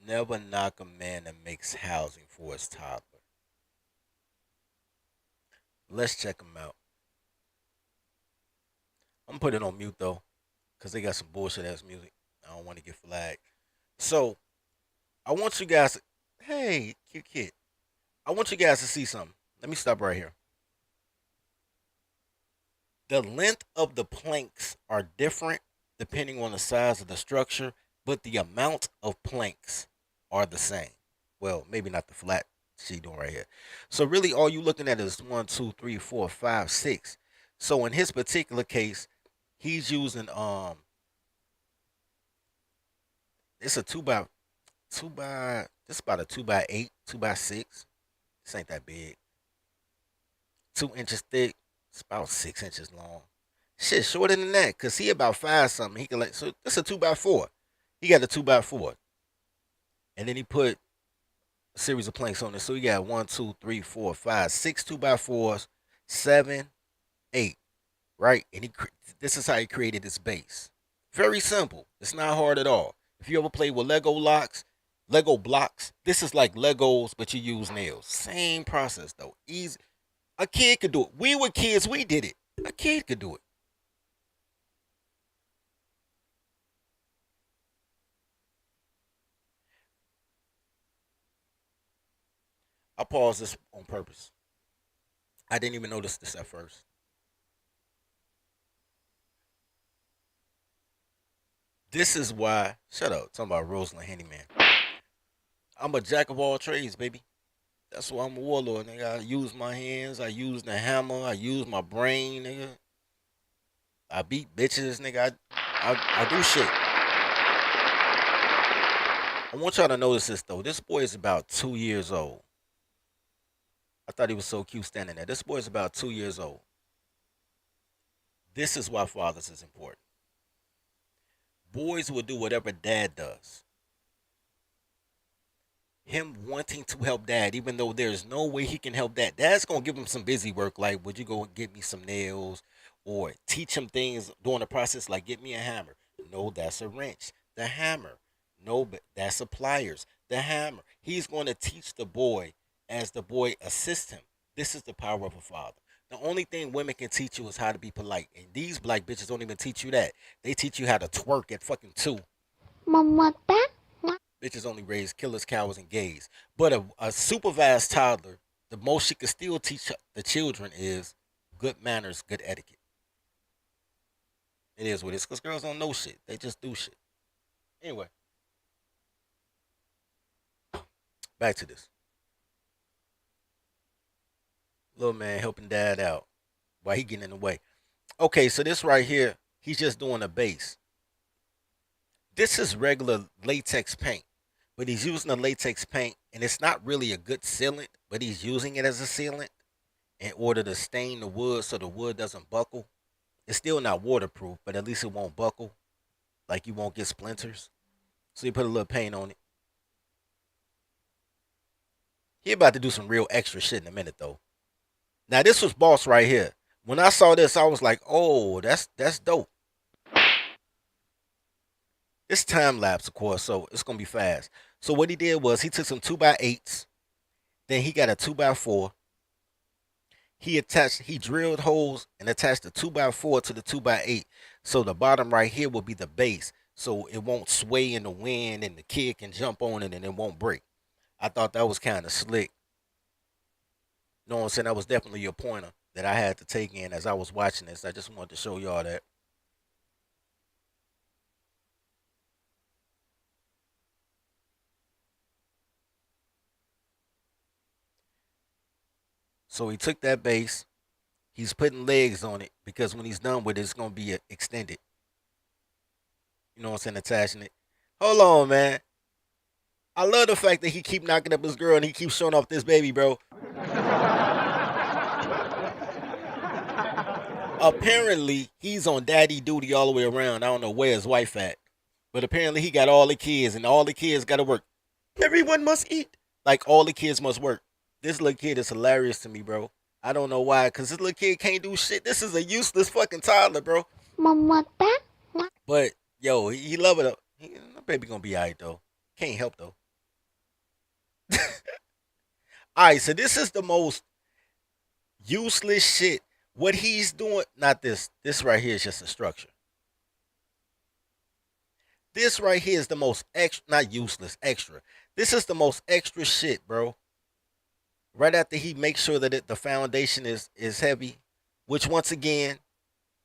Speaker 1: Never knock a man that makes housing for his toddler. Let's check him out. I'm putting it on mute though, because they got some bullshit ass music. I don't want to get flagged. So, I want you guys to, hey, cute kid. I want you guys to see something. Let me stop right here. The length of the planks are different depending on the size of the structure, but the amount of planks are the same. Well, maybe not the flat sheet doing right here. So really all you looking at is 1, 2, 3, 4, 5, 6. So in his particular case, he's using it's a 2x this about a 2x8, 2x6. This ain't that big. 2 inches thick. It's about 6 inches long. Shit, shorter than that, cause he about 5 something. He can like so. This a 2x4. He got a 2x4, and then he put a series of planks on it. So he got 1, 2, 3, 4, 5, 6 2x4s, 7, 8. Right, and this is how he created his base. Very simple. It's not hard at all. If you ever play with Lego blocks, this is like Legos, but you use nails. Same process though. Easy. A kid could do it. We were kids, we did it. A kid could do it. I paused this on purpose. I didn't even notice this at first. This is why, shut up, talking about Rosalind Handyman. I'm a jack of all trades, baby. That's why I'm a warlord, nigga. I use my hands, I use the hammer, I use my brain, nigga. I beat bitches, nigga. I do shit. I want y'all to notice this though. This boy is about 2 years old. I thought he was so cute standing there. This boy is about 2 years old. This is why fathers is important. Boys will do whatever dad does. Him wanting to help dad, even though there's no way he can help dad. Dad's gonna give him some busy work, like, would you go get me some nails? Or teach him things during the process, like get me a hammer. No, that's a wrench. The hammer. No, but that's a pliers. The hammer. He's going to teach the boy as the boy assists him. This is the power of a father. The only thing women can teach you is how to be polite. And these black bitches don't even teach you that. They teach you how to twerk at fucking 2.
Speaker 6: Mama,
Speaker 1: Bitches only raise killers, cowards, and gays. But a supervised toddler, the most she can still teach the children is good manners, good etiquette. It is what it is, because girls don't know shit. They just do shit. Anyway, back to this. Little man helping dad out while he getting in the way. Okay, so this right here, he's just doing a base. This is regular latex paint, but he's using a latex paint, and it's not really a good sealant, but he's using it as a sealant in order to stain the wood so the wood doesn't buckle. It's still not waterproof, but at least it won't buckle. Like you won't get splinters. So you put a little paint on it. He about to do some real extra shit in a minute though. Now this was boss right here. When I saw this, I was like, oh, that's dope. It's time lapse, of course, so it's gonna be fast. So what he did was he took some 2x8s, then he got a 2x4. He drilled holes and attached the 2x4 to the 2x8. So the bottom right here will be the base. So it won't sway in the wind and the kid can jump on it and it won't break. I thought that was kind of slick. You know what I'm saying? That was definitely a pointer that I had to take in as I was watching this. I just wanted to show y'all that. So he took that base. He's putting legs on it because when he's done with it, it's going to be extended. You know what I'm saying? Attaching it. Hold on, man. I love the fact that he keep knocking up his girl and he keeps showing off this baby, bro. Apparently, he's on daddy duty all the way around. I don't know where his wife at. But apparently he got all the kids and all the kids got to work. Everyone must eat. Like all the kids must work. This little kid is hilarious to me, bro. I don't know why, because this little kid can't do shit. This is a useless fucking toddler, bro.
Speaker 6: Mama, back.
Speaker 1: But, yo, he love it. The baby gonna be alright, though. Can't help, though. Alright, so this is the most useless shit. What he's doing, not this. This right here is just a structure. This right here is the most extra, not useless, extra. This is the most extra shit, bro. Right after he makes sure that the foundation is heavy, which once again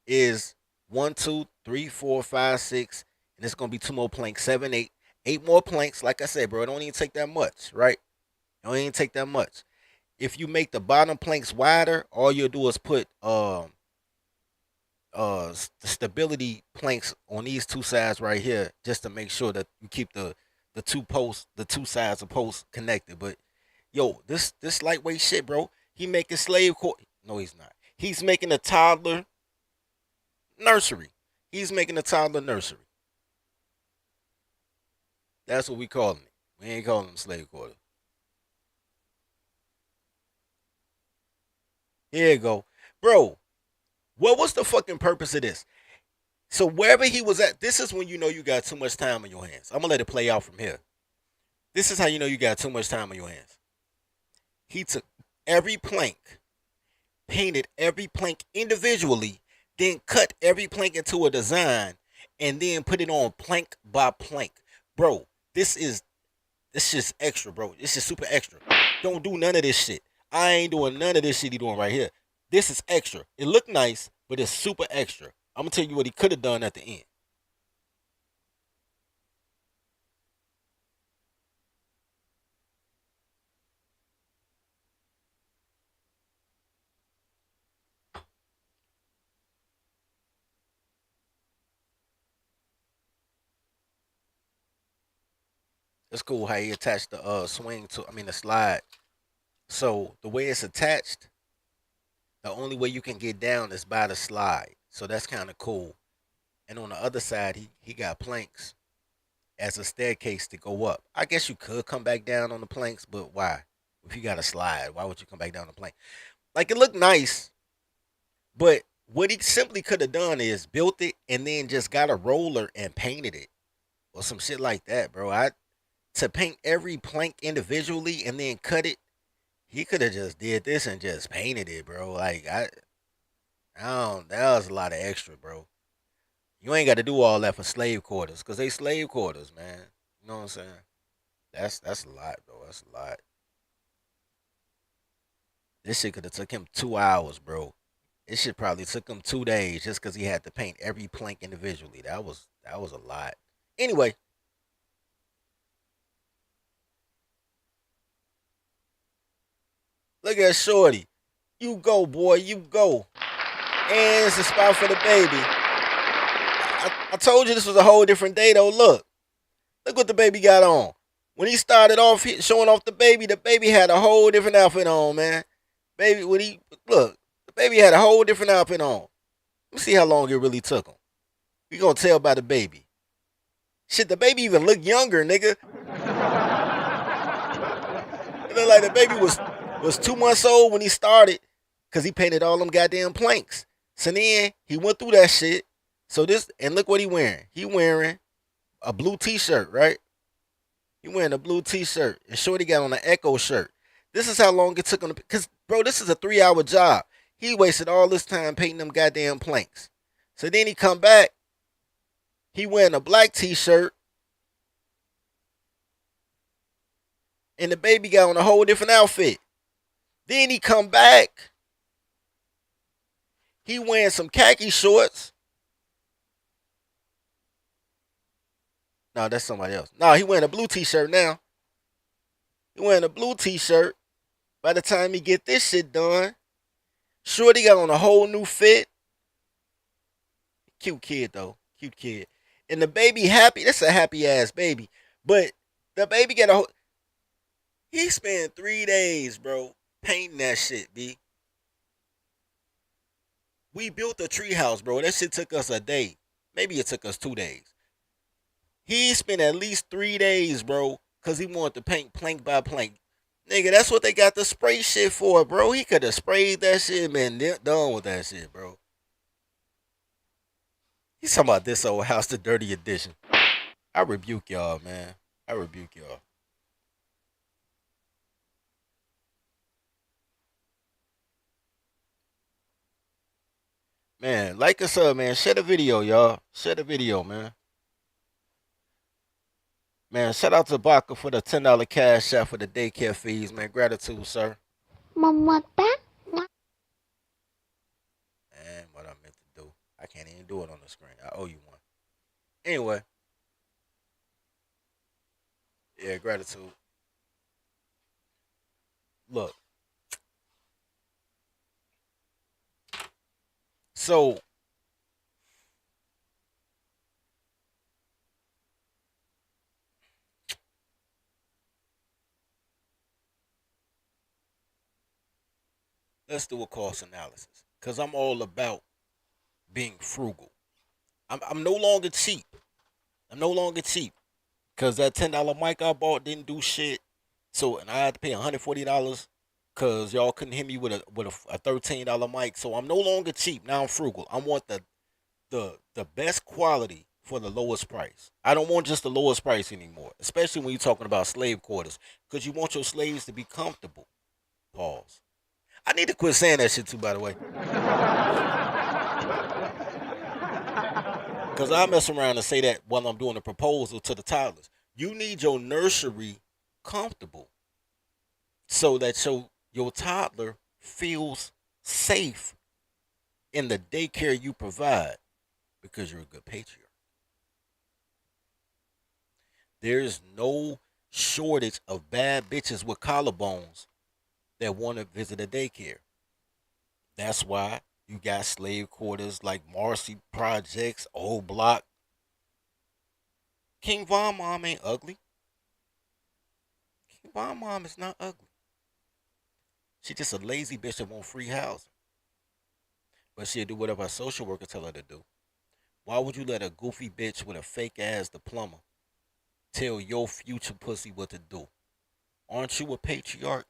Speaker 1: is 1, 2, 3, 4, 5, 6, and it's gonna be 2 more planks, 7, 8, 8 more planks. Like I said, bro, it don't even take that much, right? It don't even take that much. If you make the bottom planks wider, all you'll do is put the stability planks on these two sides right here, just to make sure that you keep the two sides of posts connected. But yo, this lightweight shit, bro. He making slave court. No, he's not. He's making a toddler nursery. He's making a toddler nursery. That's what we calling it. We ain't calling him slave quarter. Here you go, bro. What was the fucking purpose of this? So wherever he was at, this is when you know you got too much time on your hands. I'm gonna let it play out from here. This is how you know you got too much time on your hands. He took every plank, painted every plank individually, then cut every plank into a design, and then put it on plank by plank. Bro, this just extra, bro. This is super extra. Don't do none of this shit. I ain't doing none of this shit he doing right here. This is extra. It look nice, but it's super extra. I'm gonna tell you what he could have done at the end. It's cool how he attached the the slide. So the way it's attached, the only way you can get down is by the slide. So that's kind of cool. And on the other side, he got planks as a staircase to go up. I guess you could come back down on the planks, but why? If you got a slide, why would you come back down the plank? Like it looked nice, but what he simply could have done is built it and then just got a roller and painted it or some shit like that, bro. To paint every plank individually and then cut it, he could have just did this and just painted it, bro. Like I don't. That was a lot of extra, bro. You ain't got to do all that for slave quarters, cause they slave quarters, man. You know what I'm saying? That's a lot, bro. That's a lot. This shit could have took him 2 hours, bro. It shit probably took him 2 days just because he had to paint every plank individually. That was a lot. Anyway, look at Shorty. You go, boy. You go. And it's a spot for the baby. I told you this was a whole different day, though. Look what the baby got on. When he started off showing off the baby had a whole different outfit on, man. Baby, the baby had a whole different outfit on. Let me see how long it really took him. We gonna tell by the baby. Shit, the baby even look younger, nigga. It looked like the baby was 2 months old when he started, cause he painted all them goddamn planks. So then he went through that shit. And look what he wearing. He wearing a blue t-shirt, right? He wearing a blue t-shirt. And Shorty got on an Echo shirt. This is how long it took him because, bro, this is a 3-hour job. He wasted all this time painting them goddamn planks. So then he come back. He wearing a black t-shirt. And the baby got on a whole different outfit. Then he come back. He wearing some khaki shorts. No, that's somebody else. No, he wearing a blue t-shirt now. He wearing a blue t-shirt. By the time he get this shit done, Shorty got on a whole new fit. Cute kid, though. Cute kid. And the baby happy. That's a happy-ass baby. But the baby got a whole... He spent 3 days, bro, painting that shit, B. We built a treehouse, bro. That shit took us a day. Maybe it took us 2 days. He spent at least 3 days, bro, because he wanted to paint plank by plank. Nigga, that's what they got the spray shit for, bro. He could have sprayed that shit, man, done with that shit, bro. He's talking about this old house, the dirty edition. I rebuke y'all, man. I rebuke y'all. Man, like us up, man. Share the video, y'all. Share the video, man. Man, shout out to Baka for the $10 cash out for the daycare fees, man. Gratitude, sir.
Speaker 6: Mama, back.
Speaker 1: Man, what I meant to do. I can't even do it on the screen. I owe you one. Anyway. Yeah, gratitude. Look. So, let's do a cost analysis. Because I'm all about being frugal. I'm no longer cheap. I'm no longer cheap. Because that $10 mic I bought didn't do shit. So, and I had to pay $140 because y'all couldn't hit me with a $13 mic. So I'm no longer cheap. Now I'm frugal. I want the best quality for the lowest price. I don't want just the lowest price anymore, especially when you're talking about slave quarters, because you want your slaves to be comfortable. Pause. I need to quit saying that shit too, by the way. Because I mess around and say that while I'm doing a proposal to the toddlers. You need your nursery comfortable so that your toddler feels safe in the daycare you provide because you're a good patriarch. There's no shortage of bad bitches with collarbones that want to visit a daycare. That's why you got slave quarters like Marcy Projects, Old Block. King Von Mom ain't ugly. King Von Mom is not ugly. She just a lazy bitch that want free housing. But she'll do whatever a social worker tell her to do. Why would you let a goofy bitch with a fake ass diploma tell your future pussy what to do? Aren't you a patriarch?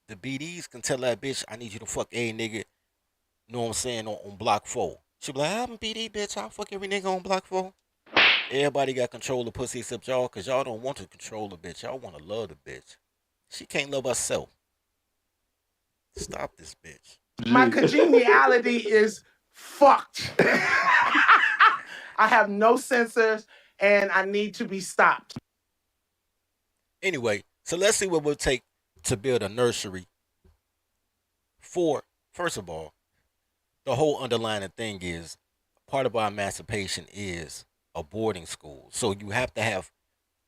Speaker 1: The BDs can tell that bitch, I need you to fuck a nigga, know what I'm saying, on block 4. She be like, I'm a BD bitch, I'll fuck every nigga on block 4. Everybody got control of pussy except y'all, because y'all don't want to control the bitch. Y'all want to love the bitch. She can't love herself. Stop this bitch.
Speaker 2: My congeniality is fucked. I have no sensors and I need to be stopped.
Speaker 1: Anyway, so let's see what we'll take to build a nursery for, first of all, the whole underlying thing is part of our emancipation is a boarding school. So you have to have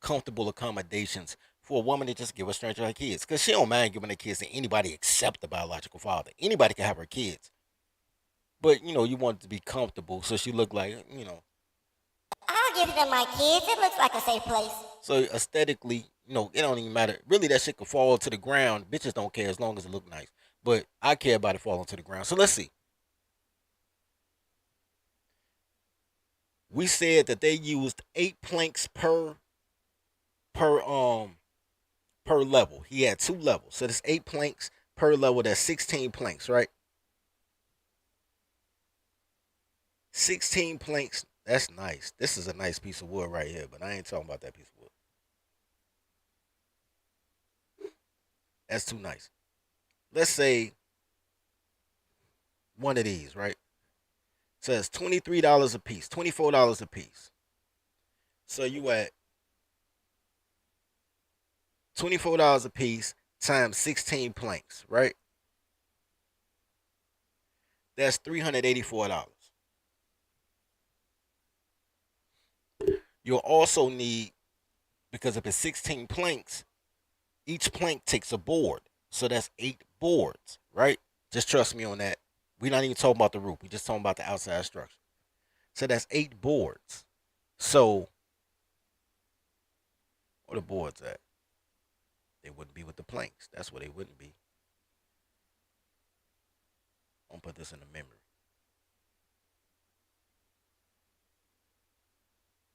Speaker 1: comfortable accommodations for a woman to just give a stranger her kids. Because she don't mind giving her kids to anybody except the biological father. Anybody can have her kids. But, you want it to be comfortable so she look like.
Speaker 8: I'll give them my kids. It looks like a safe place.
Speaker 1: So aesthetically, it don't even matter. Really, that shit could fall to the ground. Bitches don't care as long as it look nice. But I care about it falling to the ground. So let's see. We said that they used 8 planks per per level. He had 2 levels. So there's 8 planks per level. That's 16 planks, right? 16 planks. That's nice. This is a nice piece of wood right here, but I ain't talking about that piece of wood. That's too nice. Let's say one of these, right? Says $23 a piece, $24 a piece. So you at $24 a piece times 16 planks, right? That's $384. You'll also need, because if it's 16 planks, each plank takes a board. So that's 8 boards, right? Just trust me on that. We're not even talking about the roof. We're just talking about the outside structure. So that's 8 boards. So where the boards at? They wouldn't be with the planks. That's where they wouldn't be. I'm gonna put this in the memory.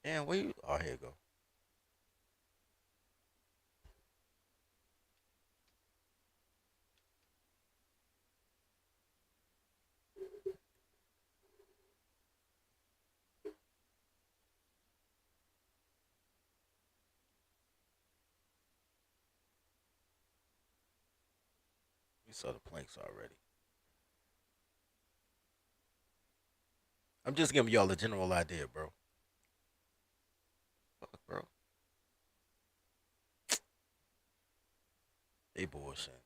Speaker 1: Damn, where you? Oh, here you go. We saw the planks already. I'm just giving y'all a general idea, bro. Fuck, bro. They bullshit.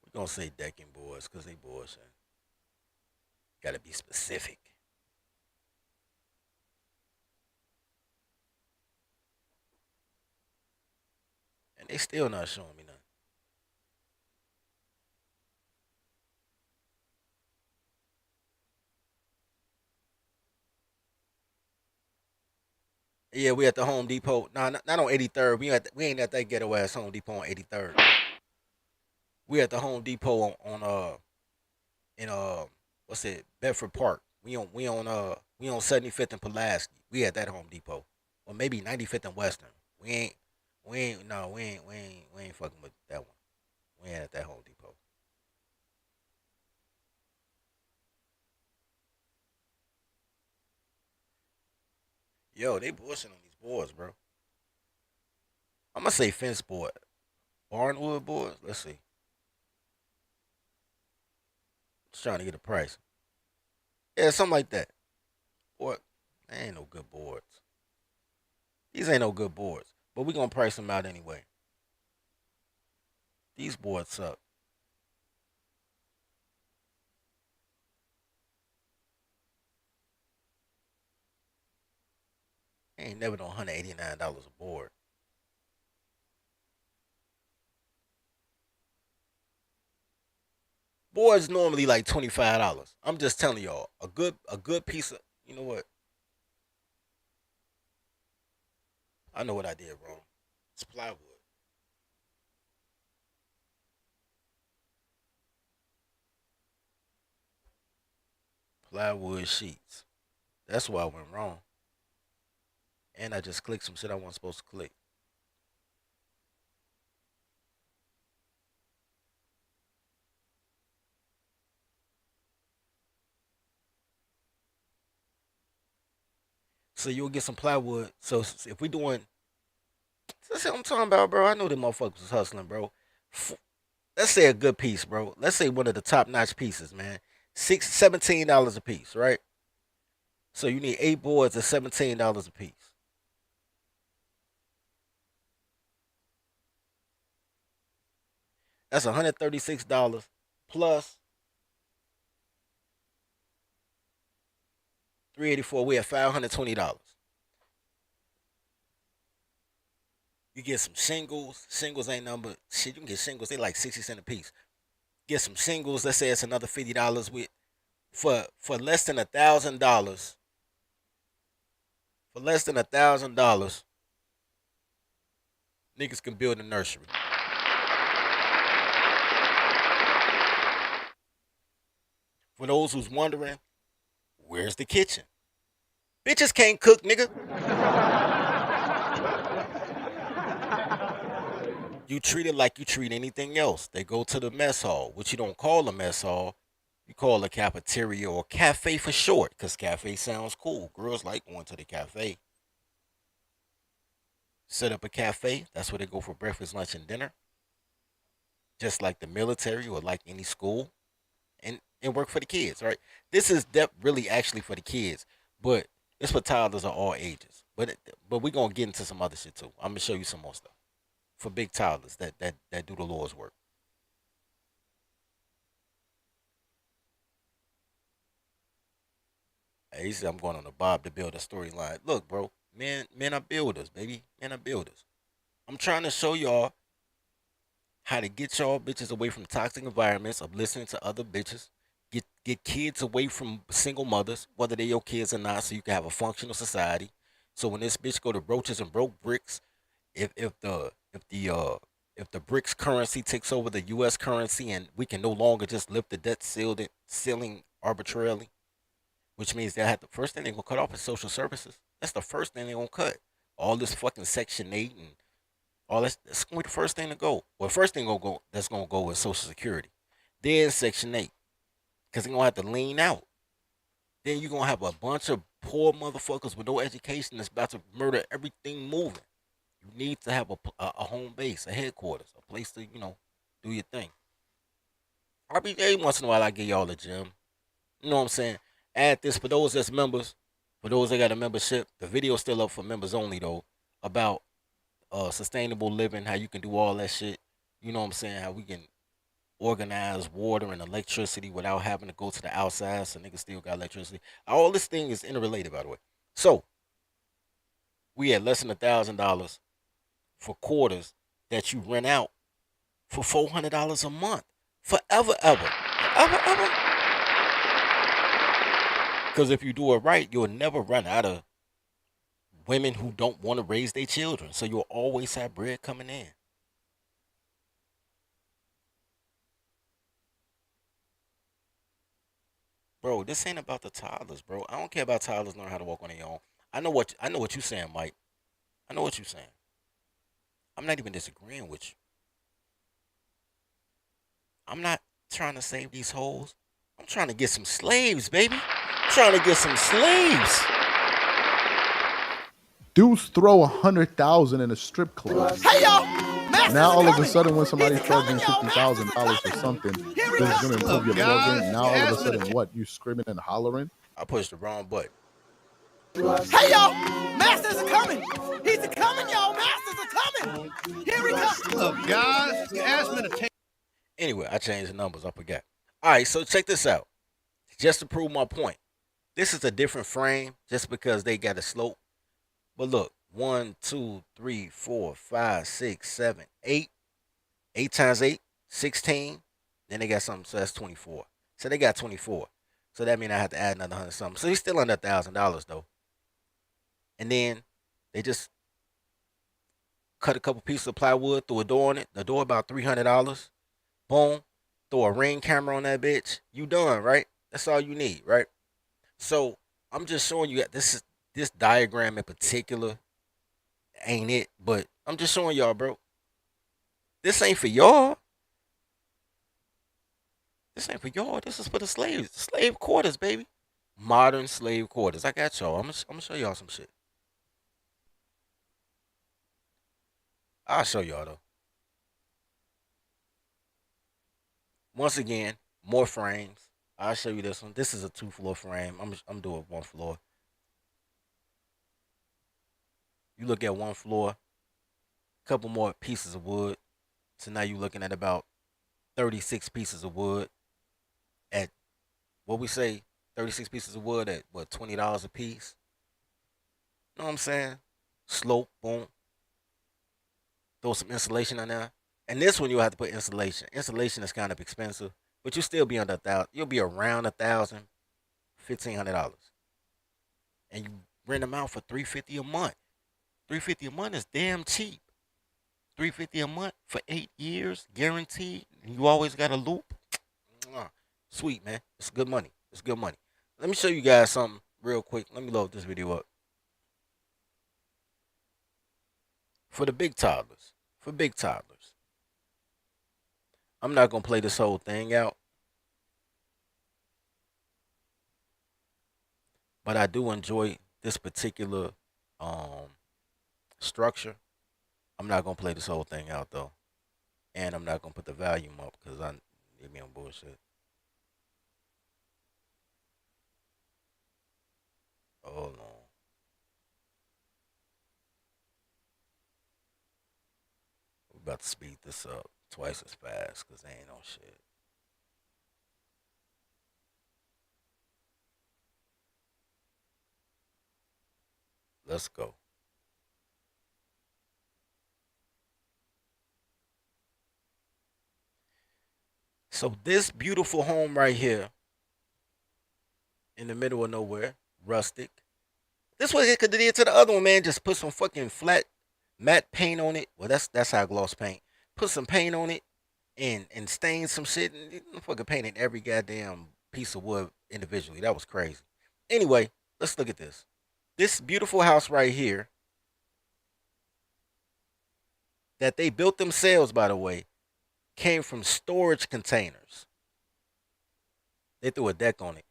Speaker 1: We're gonna say decking boards because they bullshit. Gotta be specific. And they still not showing me nothing. Yeah, we at the Home Depot. Nah, not on 83rd. We ain't at that ghetto ass Home Depot on 83rd. We at the Home Depot on in what's it, Bedford Park. We on 75th and Pulaski. We at that Home Depot. Or maybe 95th and Western. We ain't fucking with that one. We ain't at that Home Depot. Yo, they bullshitting on these boards, bro. I'm gonna say fence board. Barnwood boards. Let's see. Just trying to get a price. Yeah, something like that. Boy, they ain't no good boards. These ain't no good boards. But we gonna price them out anyway. These boards suck. They ain't never no $189 a board. Boards normally like $25. I'm just telling y'all, a good piece of, you know what? I know what I did wrong. It's plywood. Plywood sheets. That's why I went wrong. And I just clicked some shit I wasn't supposed to click. So you'll get some plywood. So if we doing, that's what I'm talking about, bro. I know them motherfuckers was hustling, bro. Let's say a good piece, bro. Let's say one of the top notch pieces, man. $17 a piece, right? So you need 8 boards at $17 a piece. That's $136 plus 384. We at $520. You get some shingles. Shingles ain't number shit. You can get shingles. They like 60 cents a piece. Get some shingles. Let's say it's another $50 with for less than $1,000. For less than $1,000, niggas can build a nursery. For those who's wondering, where's the kitchen? Bitches can't cook, nigga. You treat it like you treat anything else. They go to the mess hall, which you don't call a mess hall. You call a cafeteria or cafe for short, because cafe sounds cool. Girls like going to the cafe. Set up a cafe. That's where they go for breakfast, lunch, and dinner. Just like the military or like any school. And work for the kids, right? This is really actually for the kids, but it's for toddlers of all ages. But we're gonna get into some other shit too. I'm gonna show you some more stuff for big toddlers that do the Lord's work. Hey, he said I'm going on the Bob to build a storyline. Look, bro, men are builders, baby. Men are builders. I'm trying to show y'all how to get y'all bitches away from toxic environments of listening to other bitches. Get kids away from single mothers, whether they're your kids or not, so you can have a functional society. So when this bitch go to roaches and broke bricks, if the BRICS currency takes over the U.S. currency and we can no longer just lift the debt ceiling arbitrarily, which means they have the first thing they're gonna cut off is social services. That's the first thing they're gonna cut. All this fucking Section 8 and all that's gonna be the first thing to go. Well, the first thing that's gonna go is Social Security, then Section 8, because they're gonna have to lean out. Then you're gonna have a bunch of poor motherfuckers with no education that's about to murder everything moving. You need to have a home base, a headquarters, a place to do your thing. I'll be every once in a while I give y'all a gym. You know what I'm saying? Add this for those that's members. For those that got a membership, the video's still up for members only though. About sustainable living, how you can do all that shit. You know what I'm saying? How we can organize water and electricity without having to go to the outside so niggas still got electricity. All this thing is interrelated, by the way. So we had less than $1,000 for quarters that you rent out for $400 a month. Forever, ever. Forever, ever. Because if you do it right, you'll never run out of women who don't want to raise their children. So you'll always have bread coming in. Bro, this ain't about the toddlers, bro. I don't care about toddlers knowing how to walk on their own. I know what you saying, Mike. I know what you saying. I'm not even disagreeing with you. I'm not trying to save these hoes. I'm trying to get some slaves, baby. I'm trying to get some slaves.
Speaker 11: Dudes throw 100,000 in a strip club.
Speaker 12: Hey y'all!
Speaker 11: Now all of a sudden, when somebody plugs in $50,000 for something, this is going to improve your plug-in. Now all of a sudden, what? You screaming and hollering?
Speaker 1: I pushed the wrong button.
Speaker 12: Hey y'all! Masters are coming! He's a coming, y'all! Masters are coming! Here he comes! Look, guys, you asked me to take.
Speaker 1: Anyway, I changed the numbers. I forgot. All right, so check this out. Just to prove my point, this is a different frame just because they got a slope. But look, 1, 2, 3, 4, 5, 6, 7, 8. 8 times 8, 16. Then they got something, so that's 24. So they got 24. So that means I have to add another 100 something. So he's still under $1,000 though. And then they just cut a couple pieces of plywood, threw a door on it. The door about $300. Boom. Throw a ring camera on that bitch. You done, right? That's all you need, right? So I'm just showing you that this diagram in particular ain't it, but I'm just showing y'all, bro. This ain't for y'all. This ain't for y'all. This is for the slaves. Slave quarters, baby. Modern slave quarters. I got y'all. I'm gonna show y'all some shit. I'll show y'all though. Once again, more frames. I'll show you this one. This is a 2-floor frame. I'm doing 1 floor. You look at one floor, a couple more pieces of wood. So now you're looking at about 36 pieces of wood at what we say, 36 pieces of wood at what, $20 a piece? You know what I'm saying? Slope, boom. Throw some insulation on there. And this one you'll have to put insulation. Insulation is kind of expensive, but you'll still be under 1,000. You'll be around 1,000, $1,500. And you rent them out for $350 a month. $350 a month is damn cheap. $350 a month for 8 years, guaranteed. You always got a loop. Sweet, man. It's good money. It's good money. Let me show you guys something real quick. Let me load this video up. For the big toddlers. For big toddlers. I'm not going to play this whole thing out. But I do enjoy this particular structure. I'm not going to play this whole thing out, though. And I'm not going to put the volume up because I need me on bullshit. Hold on. We're about to speed this up twice as fast because they ain't no shit. Let's go. So this beautiful home right here in the middle of nowhere, rustic. This what it could have did to the other one, man. Just put some fucking flat matte paint on it. Well, that's how gloss paint. Put some paint on it and stain some shit and fucking painted every goddamn piece of wood individually. That was crazy. Anyway, let's look at this. This beautiful house right here that they built themselves, by the way, came from storage containers. They threw a deck on it.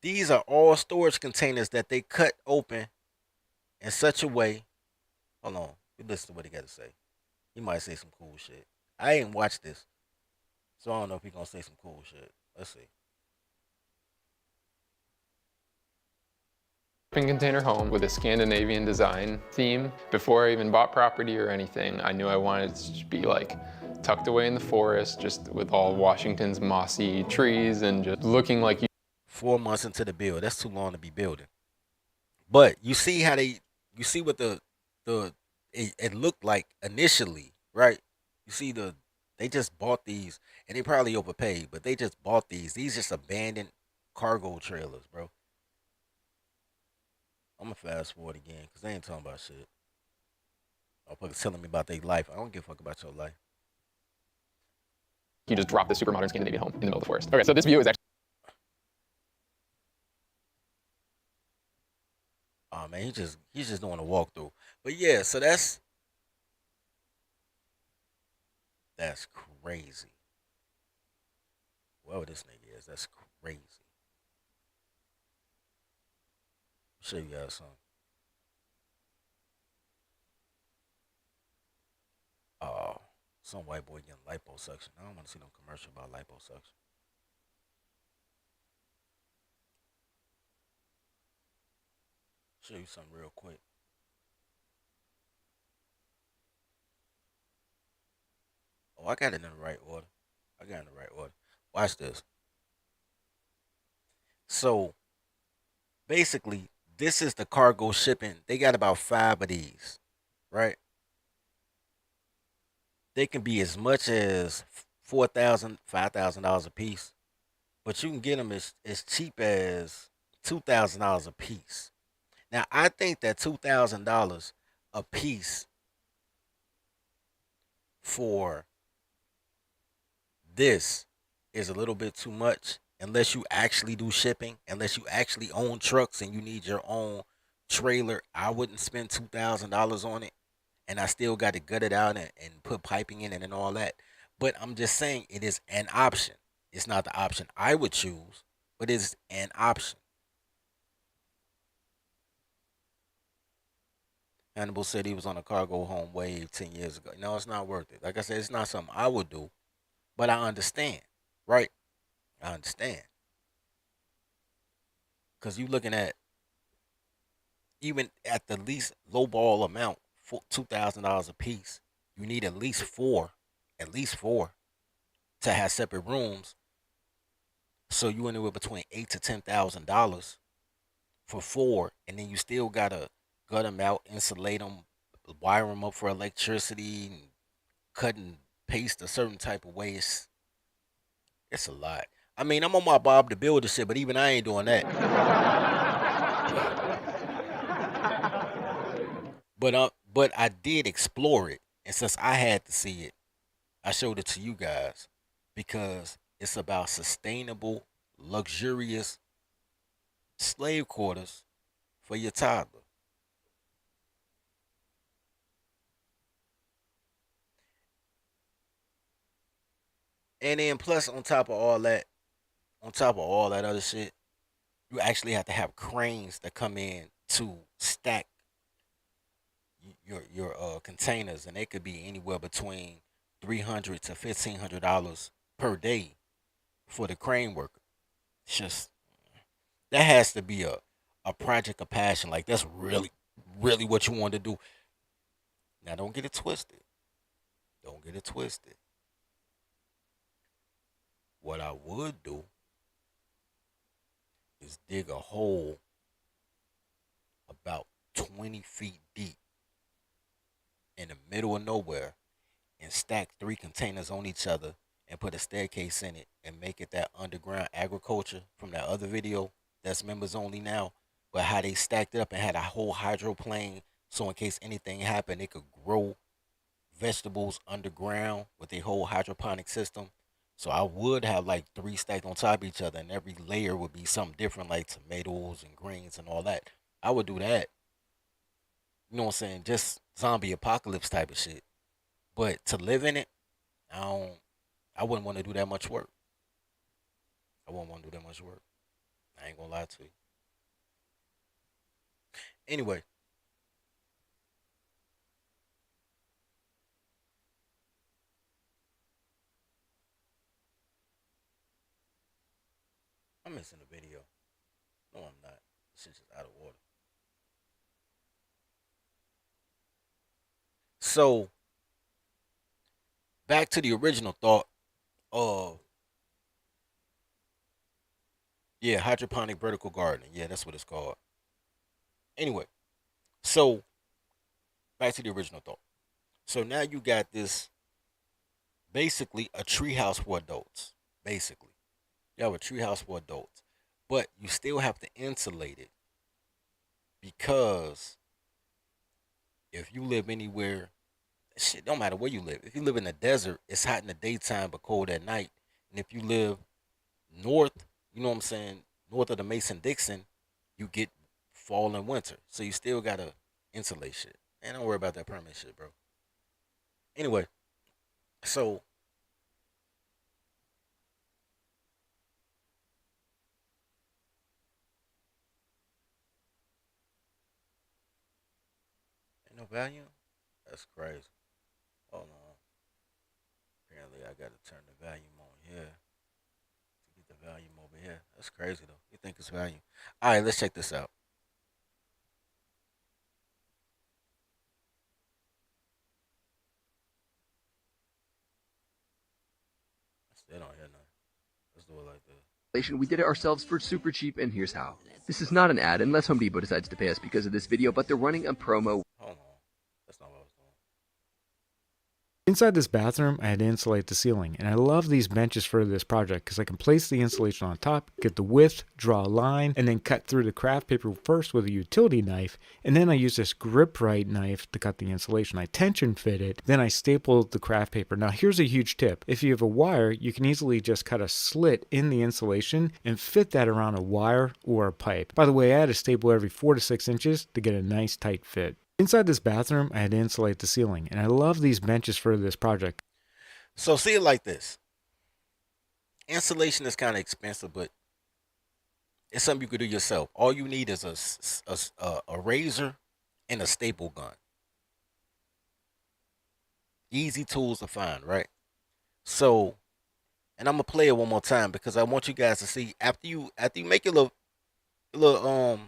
Speaker 1: These are all storage containers that they cut open in such a way. Hold on. We listen to what he got to say. He might say some cool shit. I ain't watched this, so I don't know if he's going to say some cool shit. Let's see.
Speaker 13: Shipping container home with a Scandinavian design theme. Before I even bought property or anything, I knew I wanted it to be like tucked away in the forest, just with all Washington's mossy trees and just looking like you.
Speaker 1: 4 months into the build, that's too long to be building. But you see how you see what it looked like initially, right? You see they just bought these, and they probably overpaid, but they just bought these. These just abandoned cargo trailers, bro. I'm gonna fast forward again because they ain't talking about shit. Motherfuckers telling me about their life. I don't give a fuck about your life.
Speaker 13: You just drop this super modern Scandinavian home in the middle of the forest. Okay, so this view is actually.
Speaker 1: Oh man, he's just doing a walkthrough. But yeah, so that's crazy. Whoever this nigga is, that's crazy. Show you guys something. Oh, some white boy getting liposuction. I don't want to see no commercial about liposuction. Show you something real quick. Oh, I got it in the right order. Watch this. So, basically, this is the cargo shipping. They got about 5 of these, right? They can be as much as $4,000, $5,000 a piece, but you can get them as cheap as $2,000 a piece. Now, I think that $2,000 a piece for this is a little bit too much unless you actually do shipping, unless you actually own trucks and you need your own trailer. I wouldn't spend $2,000 on it, and I still got to gut it out and put piping in it and all that. But I'm just saying it is an option. It's not the option I would choose, but it's an option. Hannibal said he was on a cargo home wave 10 years ago. No, it's not worth it. Like I said, it's not something I would do, but I understand, right? I understand. Because you looking at even at the least lowball amount, for $2,000 a piece, you need at least four to have separate rooms. So you anywhere between $8,000 to $10,000 for four, and then you still gotta gut them out, insulate them, wire them up for electricity, and cut and paste a certain type of way. It's a lot. I mean, I'm on my Bob the Builder shit, but even I ain't doing that. But I did explore it, and since I had to see it, I showed it to you guys because it's about sustainable, luxurious slave quarters for your toddler. And then plus on top of all that other shit, you actually have to have cranes that come in to stack your containers, and it could be anywhere between $300 to $1,500 per day for the crane worker. It's just that has to be a project of passion. Like that's really what you want to do. Now don't get it twisted. Don't get it twisted. What I would do is dig a hole about 20 feet deep in the middle of nowhere and stack three containers on each other and put a staircase in it and make it that underground agriculture from that other video that's members only now, but how they stacked it up and had a whole hydroplane so in case anything happened, it could grow vegetables underground with a whole hydroponic system. So I would have like three stacked on top of each other, and every layer would be something different, like tomatoes and greens and all that. I would do that. You know what I'm saying? Just zombie apocalypse type of shit. But to live in it, I don't. I wouldn't want to do that much work. I wouldn't want to do that much work. I ain't gonna lie to you. Anyway, I'm missing the video. No, I'm not. This shit's just out of order. So back to the original thought of yeah, hydroponic vertical gardening. Yeah, that's what it's called. Anyway, so back to the original thought. So now you got this basically a treehouse for adults. Basically, you have a treehouse for adults, but you still have to insulate it because if you live anywhere, shit don't matter where you live. If you live in the desert, it's hot in the daytime but cold at night. And if you live north, you know what I'm saying, north of the Mason Dixon, you get fall and winter. So you still gotta insulate shit. And don't worry about that permit shit, bro. Anyway, so ain't no value. That's crazy. Hold on. Apparently, I gotta turn the volume on here to get the volume over here. That's crazy though. You think it's volume? All right, let's check this out. I still don't hear nothing. Let's do it like this.
Speaker 14: We did it ourselves for super cheap, and here's how. This is not an ad unless Home Depot decides to pay us because of this video, but they're running a promo.
Speaker 1: Hold on. That's not what I was doing.
Speaker 15: Inside this bathroom, I had to insulate the ceiling, and I love these benches for this project because I can place the insulation on top, get the width, draw a line, and then cut through the craft paper first with a utility knife, and then I use this grip right knife to cut the insulation. I tension fit it, then I stapled the craft paper. Now here's a huge tip. If you have a wire, you can easily just cut a slit in the insulation and fit that around a wire or a pipe. By the way, I had to staple every 4 to 6 inches to get a nice tight fit. Inside this bathroom, I had to insulate the ceiling, and I love these benches for this project.
Speaker 1: So see it like this. Insulation is kind of expensive, but it's something you could do yourself. All you need is a razor and a staple gun. Easy tools to find, right? So, and I'm gonna play it one more time because I want you guys to see after you make your little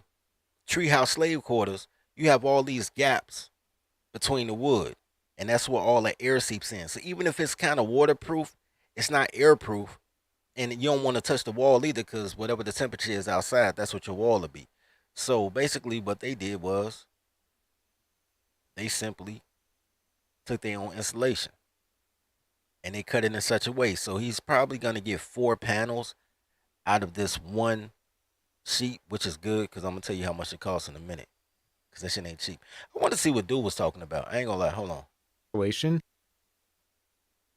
Speaker 1: treehouse slave quarters, you have all these gaps between the wood, and that's where all the air seeps in. So even if it's kind of waterproof, it's not airproof, and you don't want to touch the wall either, because whatever the temperature is outside, that's what your wall will be. So basically, what they did was they simply took their own insulation and they cut it in such a way. So he's probably gonna get 4 panels out of this one sheet, which is good because I'm gonna tell you how much it costs in a minute. Because that shit ain't cheap. I want to see what dude was talking about. I ain't gonna lie. Hold on.
Speaker 15: Insulation.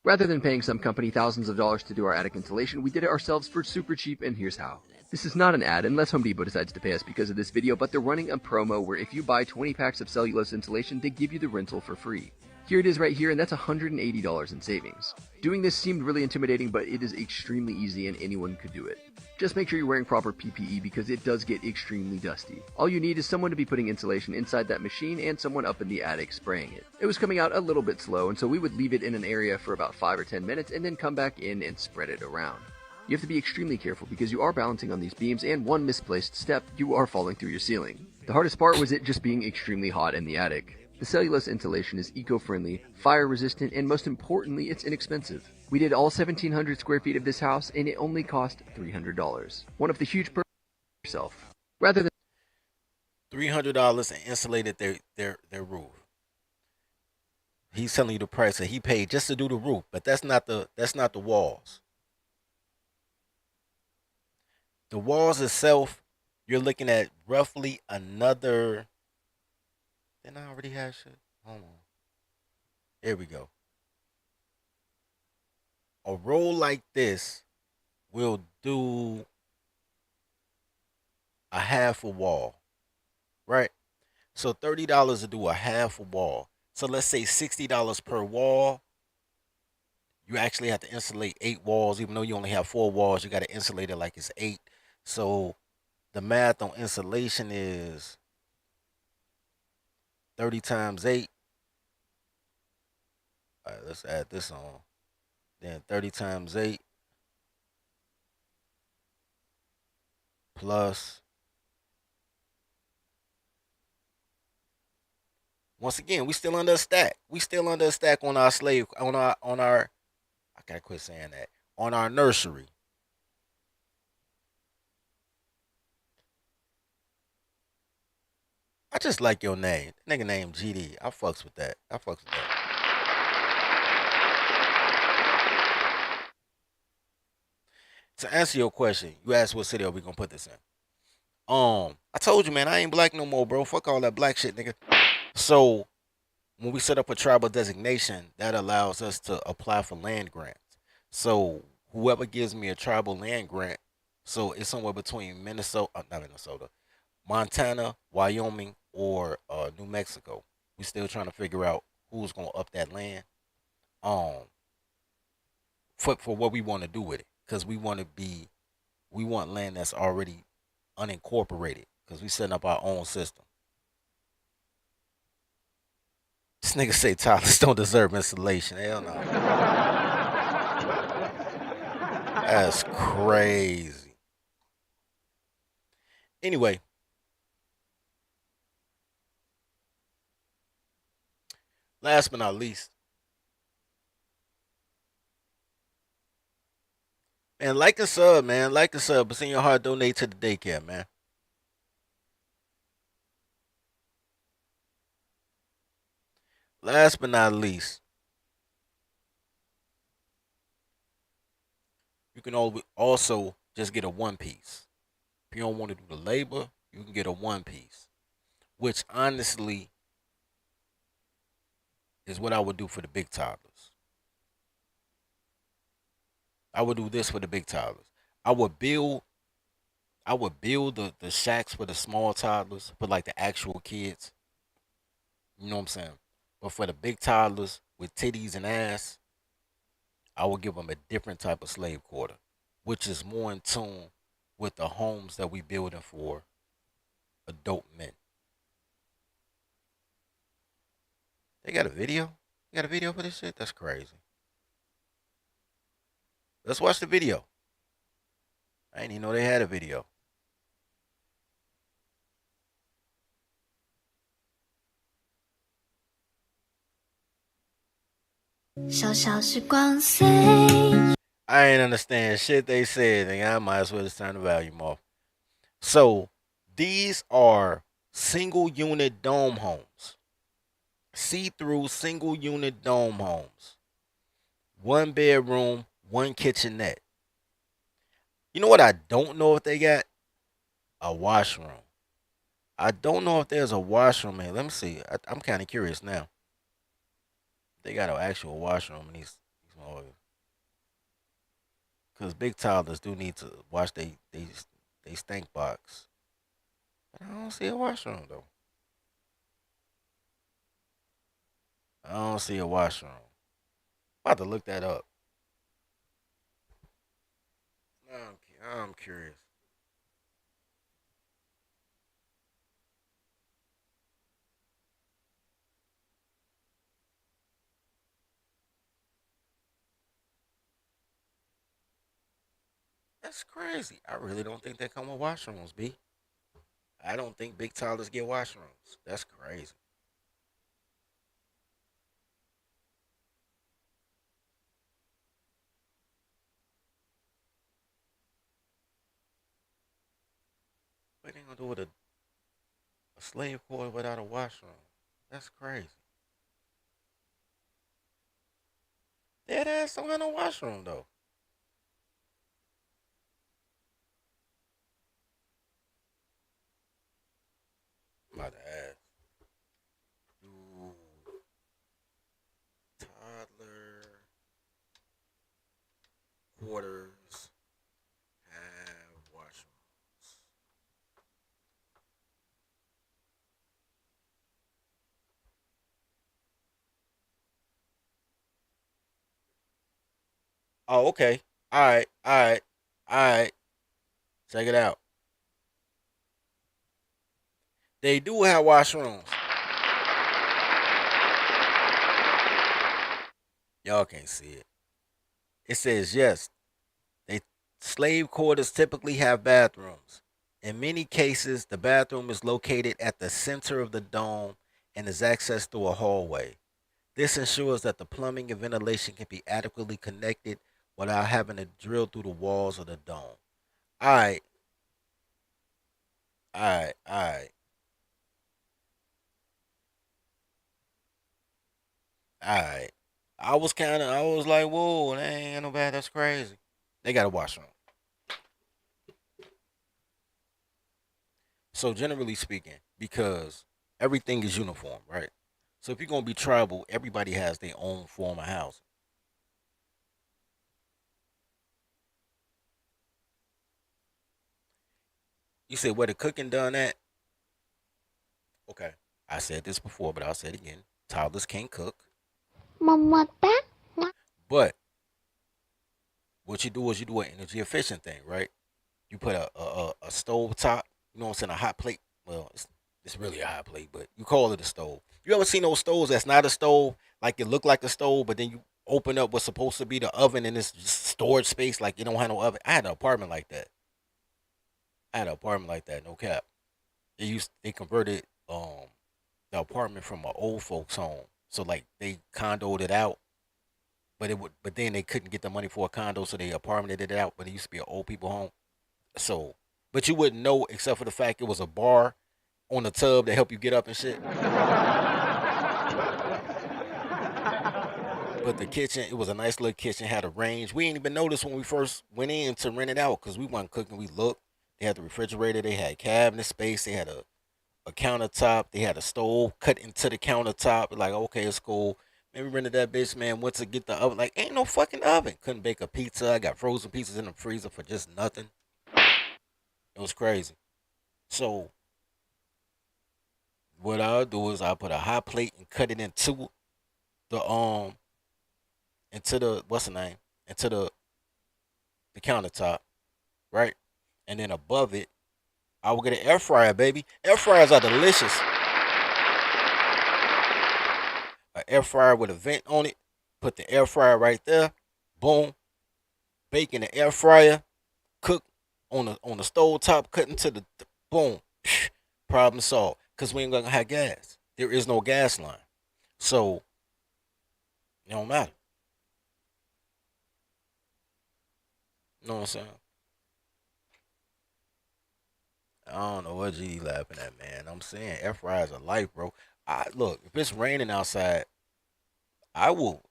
Speaker 14: Rather than paying some company thousands of dollars to do our attic insulation, we did it ourselves for super cheap, and here's how. This is not an ad unless Home Depot decides to pay us because of this video, but they're running a promo where if you buy 20 packs of cellulose insulation, they give you the rental for free. Here it is right here, and that's $180 in savings. Doing this seemed really intimidating, but it is extremely easy and anyone could do it. Just make sure you're wearing proper PPE because it does get extremely dusty. All you need is someone to be putting insulation inside that machine and someone up in the attic spraying it. It was coming out a little bit slow, and so we would leave it in an area for about 5 or 10 minutes and then come back in and spread it around. You have to be extremely careful because you are balancing on these beams, and one misplaced step, you are falling through your ceiling. The hardest part was it just being extremely hot in the attic. The cellulose insulation is eco-friendly, fire-resistant, and most importantly, it's inexpensive. We did all 1,700 square feet of this house, and it only cost $300. One of the huge perks for yourself. Rather than
Speaker 1: $300 and insulated their roof. He's telling you the price that he paid just to do the roof, but that's not the walls. The walls itself, you're looking at roughly another. Didn't I already have shit? Hold on. Here we go. A roll like this will do a half a wall, right? So $30 to do a half a wall. So let's say $60 per wall. You actually have to insulate 8 walls, even though you only have 4 walls. You got to insulate it like it's 8. So the math on insulation is 30 times 8. All right, let's add this on. Then 30 times 8 plus. Once again, we still under a stack. We still under a stack on our slave on our I gotta quit saying that. On our nursery. I just like your name. Nigga named GD. I fucks with that. To answer your question, you asked what city are we gonna put this in. I told you, man, I ain't black no more, bro. Fuck all that black shit, nigga. So when we set up a tribal designation, that allows us to apply for land grants. So whoever gives me a tribal land grant, so it's somewhere between not Minnesota, Montana, Wyoming, or New Mexico. We still trying to figure out who's gonna up that land. For what we want to do with it, because we want land that's already unincorporated, because we setting up our own system. This nigga say toddlers don't deserve insulation. Hell no. That's crazy. Anyway. Last but not least. Man, like and sub, man. Like and sub. But send your heart, donate to the daycare, man. Last but not least, you can also just get a one piece. If you don't want to do the labor, you can get a one piece, which honestly is what I would do for the big toddlers. I would do this for the big toddlers. I would build the shacks for the small toddlers, for like the actual kids. You know what I'm saying? But for the big toddlers with titties and ass, I will give them a different type of slave quarter, which is more in tune with the homes that we building for adult men. They got a video? You got a video for this shit? That's crazy. Let's watch the video. I didn't even know they had a video. I ain't understand shit they said, and I might as well just turn the volume off. So these are single unit dome homes. See-through single unit dome homes. 1 bedroom, 1 kitchenette. You know what I don't know if they got? A washroom. I don't know if there's a washroom in. Let me see. I'm kind of curious now. They got an actual washroom in these because big toddlers do need to wash they stink box. But I don't see a washroom though. I don't see a washroom. I'm about to look that up. I'm curious. That's crazy. I really don't think they come with washrooms, B. I don't think big toddlers get washrooms. That's crazy. What they gonna do with a slave quarter without a washroom? That's crazy. Dead ass don't have no washroom though. I'm about to ask. Do toddler quarters have washrooms? Oh, okay. All right. All right. All right. Check it out. They do have washrooms. Y'all can't see it. It says yes. They slave quarters typically have bathrooms. In many cases, the bathroom is located at the center of the dome and is accessed through a hallway. This ensures that the plumbing and ventilation can be adequately connected without having to drill through the walls of the dome. All right, all right, all right, all right. I was like, whoa, that ain't no bad. That's crazy. They got a washroom. So generally speaking, because everything is uniform, right? So if you're gonna be tribal, everybody has their own form of housing. You said where the cooking done at? Okay. I said this before, but I'll say it again. Toddlers can't cook. But what you do is you do an energy efficient thing, right? You put a stove top, you know what I'm saying, a hot plate. Well, it's really a hot plate, but you call it a stove. You ever seen those stoves that's not a stove, like it look like a stove, but then you open up what's supposed to be the oven and it's just storage space, like you don't have no oven. I had an apartment like that. I had an apartment like that, no cap. They converted the apartment from an old folks home. So like they condoed it out, but then they couldn't get the money for a condo, so they apartmented it out. But it used to be an old people home. So, but you wouldn't know except for the fact it was a bar on the tub to help you get up and shit. But the kitchen, it was a nice little kitchen, had a range. We didn't even notice when we first went in to rent it out because we weren't cooking. We looked. They had the refrigerator. They had cabinet space. They had a countertop. They had a stove cut into the countertop. Like, okay, it's cool. Man, we rented that bitch, man. Went to get the oven. Like, ain't no fucking oven. Couldn't bake a pizza. I got frozen pizzas in the freezer for just nothing. It was crazy. So, what I'll do is I'll put a hot plate and cut it the, into the, what's the name? Into the countertop, right? And then above it, I will get an air fryer, baby. Air fryers are delicious. An air fryer with a vent on it. Put the air fryer right there. Boom. Bake in the air fryer. Cook on the stove top. Cut into the boom. Problem solved. Cause we ain't gonna have gas. There is no gas line. So it don't matter. know what I'm saying? I don't know what G laughing at, man. I'm saying air fryers are life, bro. I look, if it's raining outside, I will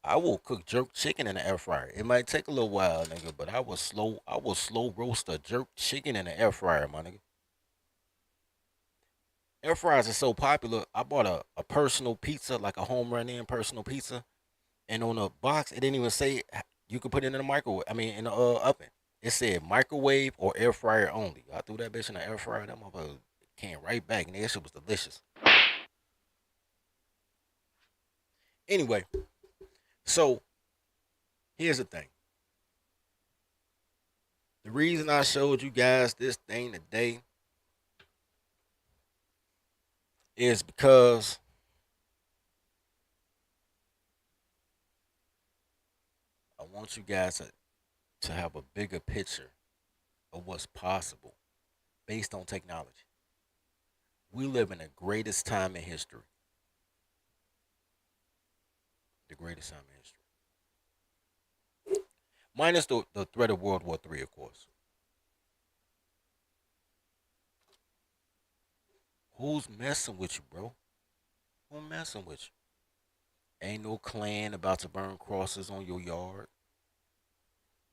Speaker 1: cook jerk chicken in the air fryer. It might take a little while, nigga, but I will slow roast a jerk chicken in the air fryer, my nigga. Air fryers are so popular. I bought a personal pizza, like a home run in personal pizza, and on the box it didn't even say you could put it in the microwave. I mean, in the oven. It said microwave or air fryer only. I threw that bitch in the air fryer. That motherfucker came right back, and that shit was delicious. Anyway, so here's the thing. The reason I showed you guys this thing today is because I want you guys to have a bigger picture of what's possible based on technology. We live in the greatest time in history. The greatest time in history. Minus the threat of World War III, of course. Who's messing with you, bro? Who messing with you? Ain't no Klan about to burn crosses on your yard.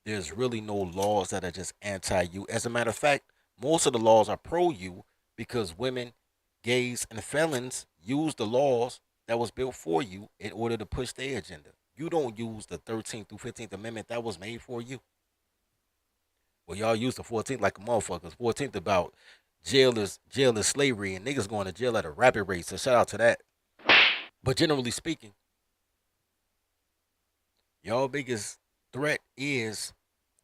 Speaker 1: There's really no laws that are just anti you. As a matter of fact, most of the laws are pro you because women, gays, and felons use the laws that was built for you in order to push their agenda. You don't use the 13th through 15th Amendment that was made for you. Well, y'all use the 14th like a motherfuckers. 14th about jail is slavery and niggas going to jail at a rapid rate. So shout out to that. But generally speaking, y'all biggest threat is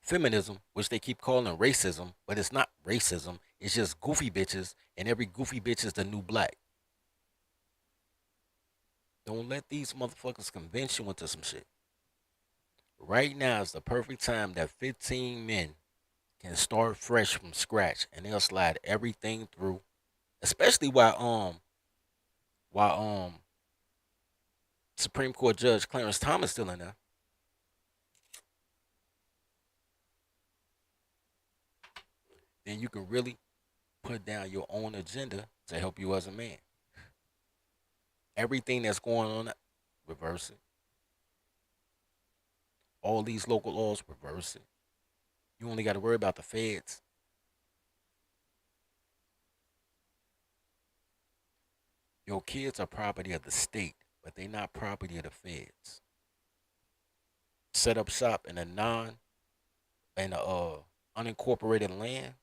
Speaker 1: feminism, which they keep calling racism, but it's not racism. It's just goofy bitches, and every goofy bitch is the new black. Don't let these motherfuckers convince you into some shit. Right now is the perfect time that 15 men can start fresh from scratch, and they'll slide everything through, especially while Supreme Court Judge Clarence Thomas still in there. Then you can really put down your own agenda to help you as a man. Everything that's going on, reverse it. All these local laws, reverse it. You only got to worry about the feds. Your kids are property of the state, but they're not property of the feds. Set up shop in a unincorporated land.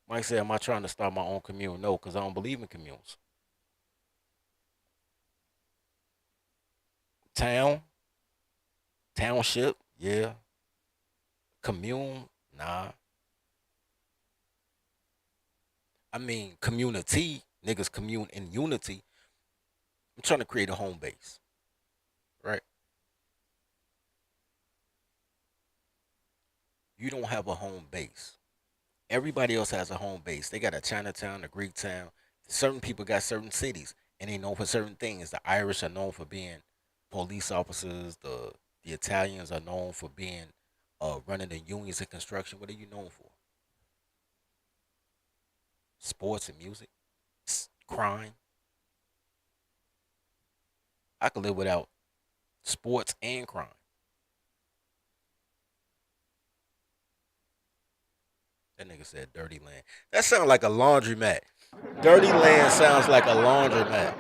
Speaker 1: Mike said, "Am I trying to start my own commune?" No, because I don't believe in communes. Town, township, yeah. Commune, nah. I mean, community, niggas commune in unity. I'm trying to create a home base, right? You don't have a home base. Everybody else has a home base. They got a Chinatown, a Greek town. Certain people got certain cities, and they know for certain things. The Irish are known for being police officers. The Italians are known for being running the unions in construction. What are you known for? Sports and music, crime. I could live without sports and crime. That nigga said dirty land. That sounds like a laundromat. Dirty land sounds like a laundromat.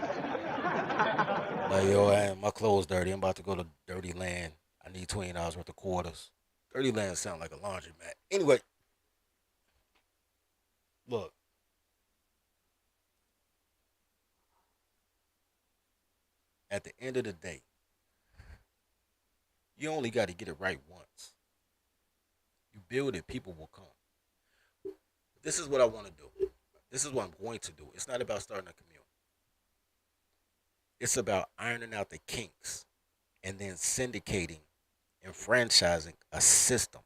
Speaker 1: Like, yo, my clothes dirty. I'm about to go to dirty land. I need $20 worth of quarters. Dirty land sound like a laundromat. Anyway, look. At the end of the day, you only got to get it right once. You build it, people will come. This is what I want to do. This is what I'm going to do. It's not about starting a community. It's about ironing out the kinks and then syndicating and franchising a system.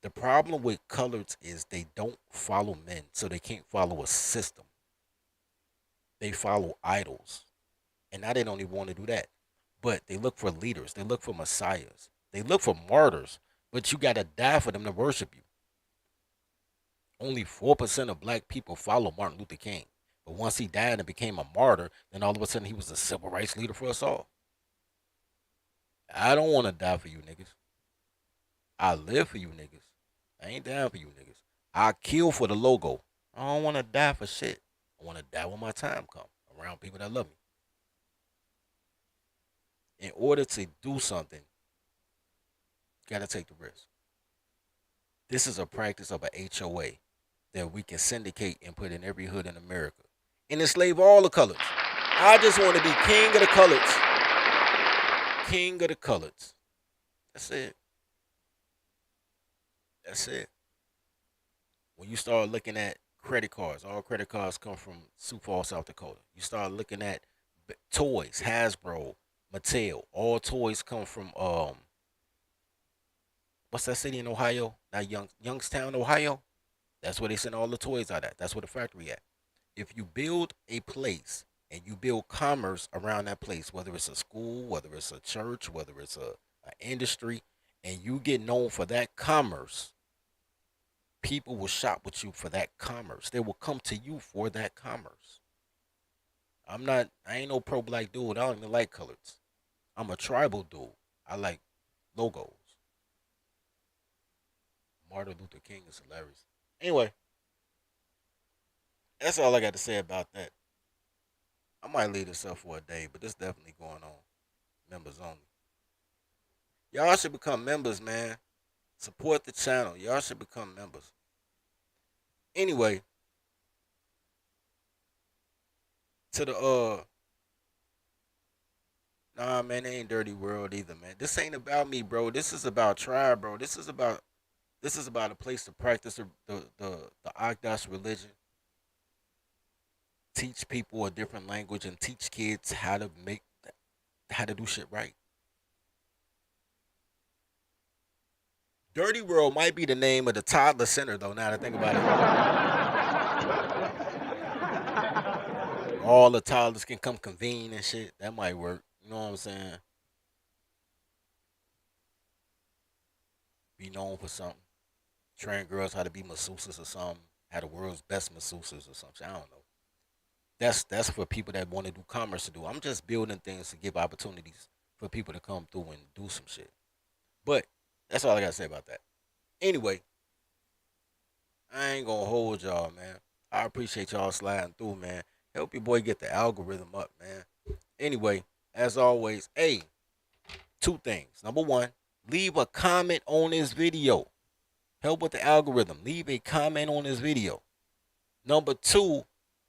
Speaker 1: The problem with coloreds is they don't follow men, so they can't follow a system. They follow idols. And now they don't even want to do that. But they look for leaders. They look for messiahs. They look for martyrs. But you gotta die for them to worship you. Only 4% of black people follow Martin Luther King. But once he died and became a martyr, then all of a sudden he was a civil rights leader for us all. I don't want to die for you niggas. I live for you niggas. I ain't down for you niggas. I kill for the logo. I don't want to die for shit. I want to die when my time comes around people that love me. In order to do something, you gotta take the risk. This is a practice of a HOA that we can syndicate and put in every hood in America and enslave all the colors. I just want to be king of the colors. King of the colors. That's it. That's it. When you start looking at credit cards, all credit cards come from Sioux Falls, South Dakota. You start looking at toys, Hasbro, Mattel. All toys come from what's that city in Ohio? Not Youngstown, Ohio. That's where they send all the toys out at. That's where the factory at. If you build a place and you build commerce around that place, whether it's a school, whether it's a church, whether it's an industry, and you get known for that commerce, people will shop with you for that commerce. They will come to you for that commerce. I ain't no pro black dude. I don't even like colors. I'm a tribal dude. I like logos. Martin Luther King is hilarious. Anyway, that's all I got to say about that. I might leave this up for a day, but this definitely going on. Members only. Y'all should become members, man. Support the channel. Y'all should become members. Anyway, to the nah, man, it ain't dirty world either, man. This ain't about me, bro. This is about tribe, bro. This is about a place to practice the Akdash religion. Teach people a different language and teach kids how to do shit right. Dirty World might be the name of the toddler center, though. Now that I think about it, all the toddlers can come convene and shit. That might work. You know what I'm saying? Be known for something. Train girls how to be masseuses or something. How the world's best masseuses or something. I don't know. That's for people that want to do commerce to do. I'm just building things to give opportunities for people to come through and do some shit. But that's all I gotta say about that. Anyway, I ain't gonna hold y'all, man. I appreciate y'all sliding through, man. Help your boy get the algorithm up, man. Anyway, as always, hey, two things. Number one, leave a comment on this video. Help with the algorithm. Leave a comment on this video. Number two,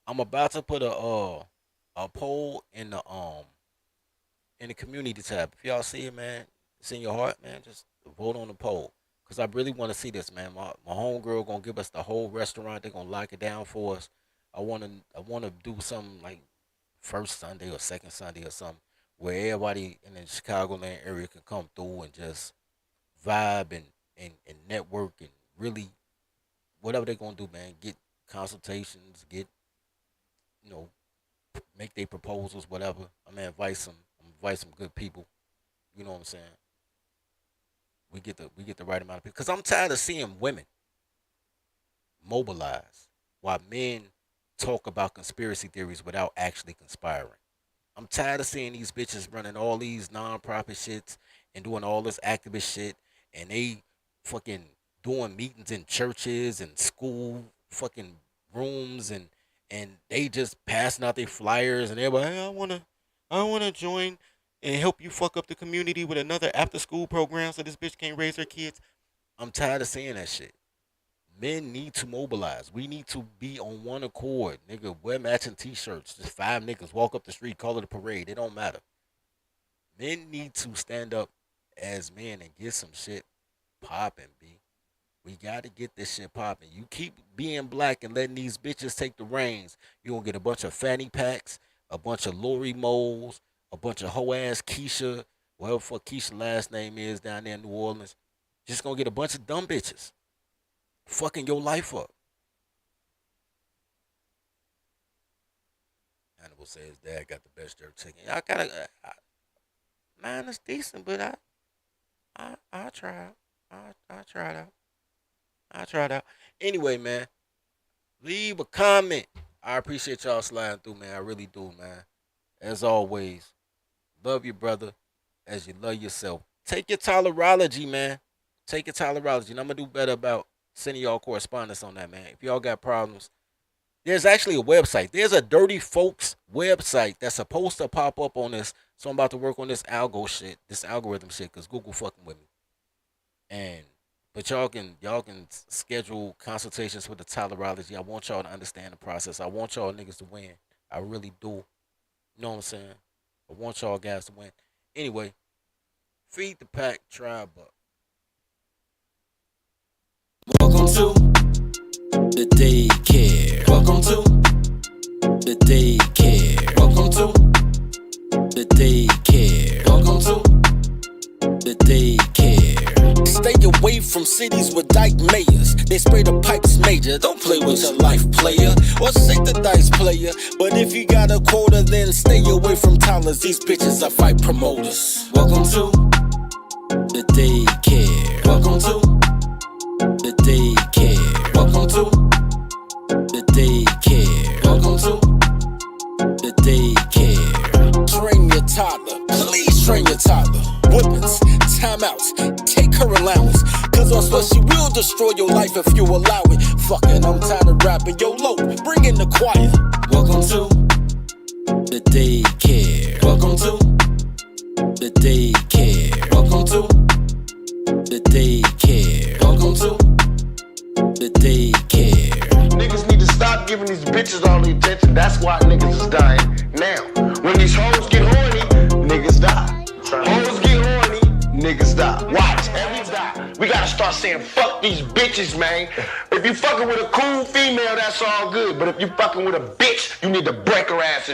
Speaker 1: I'm about to put a poll in the community tab. If y'all see it, man, it's in your heart, man. Just vote on the poll. Cause I really want to see this, man. My homegirl gonna give us the whole restaurant. They're gonna lock it down for us. I wanna do something like first Sunday or second Sunday or something where everybody in the Chicagoland area can come through and just vibe and network and really whatever they're gonna do, man. Get consultations, get make their proposals, whatever. I'm gonna invite some good people. You know what I'm saying? We get the right amount of people. Cause I'm tired of seeing women mobilize while men talk about conspiracy theories without actually conspiring. I'm tired of seeing these bitches running all these non-profit shits and doing all this activist shit, and they fucking doing meetings in churches and school fucking rooms, and they just passing out their flyers, and everybody, hey, I wanna join and help you fuck up the community with another after school program so this bitch can't raise her kids. I'm tired of seeing that shit. Men need to mobilize. We need to be on one accord. Nigga, wear matching t-shirts. Just 5 niggas walk up the street, call it a parade. It don't matter. Men need to stand up as men and get some shit popping, B. We got to get this shit popping. You keep being black and letting these bitches take the reins, you're going to get a bunch of fanny packs, a bunch of Lori Moles, a bunch of hoe-ass Keisha, whatever fuck Keisha last name is down there in New Orleans. Just going to get a bunch of dumb bitches fucking your life up. Hannibal says dad got the best jerk chicken. mine is decent, but I'll try out. I'll try it out. I'll try it out. Anyway, man, leave a comment. I appreciate y'all sliding through, man. I really do, man. As always, love your brother as you love yourself. Take your tolerology, man. Take your tolerology. And I'm going to do better about sending y'all correspondence on that, man. If y'all got problems, there's actually a website. There's a Dirty Folks website that's supposed to pop up on this. So I'm about to work on this algorithm shit, because Google fucking with me. But y'all can schedule consultations with the tolerology. I want y'all to understand the process. I want y'all niggas to win. I really do. You know what I'm saying? I want y'all guys to win. Anyway, feed the pack, tribe up.
Speaker 16: Welcome to the Daycare. Welcome to the Daycare. Welcome to the Daycare. Welcome to the Daycare. Stay away from cities with dyke mayors. They spray the pipes major. Don't play with your life, player. Or shake the dice, player. But if you got a quota, then stay away from toddlers. These bitches are fight promoters. Welcome to the Daycare. Welcome to the Daycare. Welcome to the Daycare. Welcome to the Daycare. Train your toddler. Please train your toddler. Whippings, timeouts, take her allowance. Cause I swear she will destroy your life if you allow it. Fucking, I'm tired of rapping. Yo, low, bring in the choir. Welcome to the Daycare. Welcome to the Daycare. Welcome to the Daycare. Welcome to the Daycare.
Speaker 9: Niggas need to stop giving these bitches all the attention. That's why niggas is dying now. When these hoes get horny, niggas die. Hoes get horny, niggas die. Watch, every die. We gotta start saying fuck these bitches, man. If you fucking with a cool female, that's all good. But if you fucking with a bitch, you need to break her ass.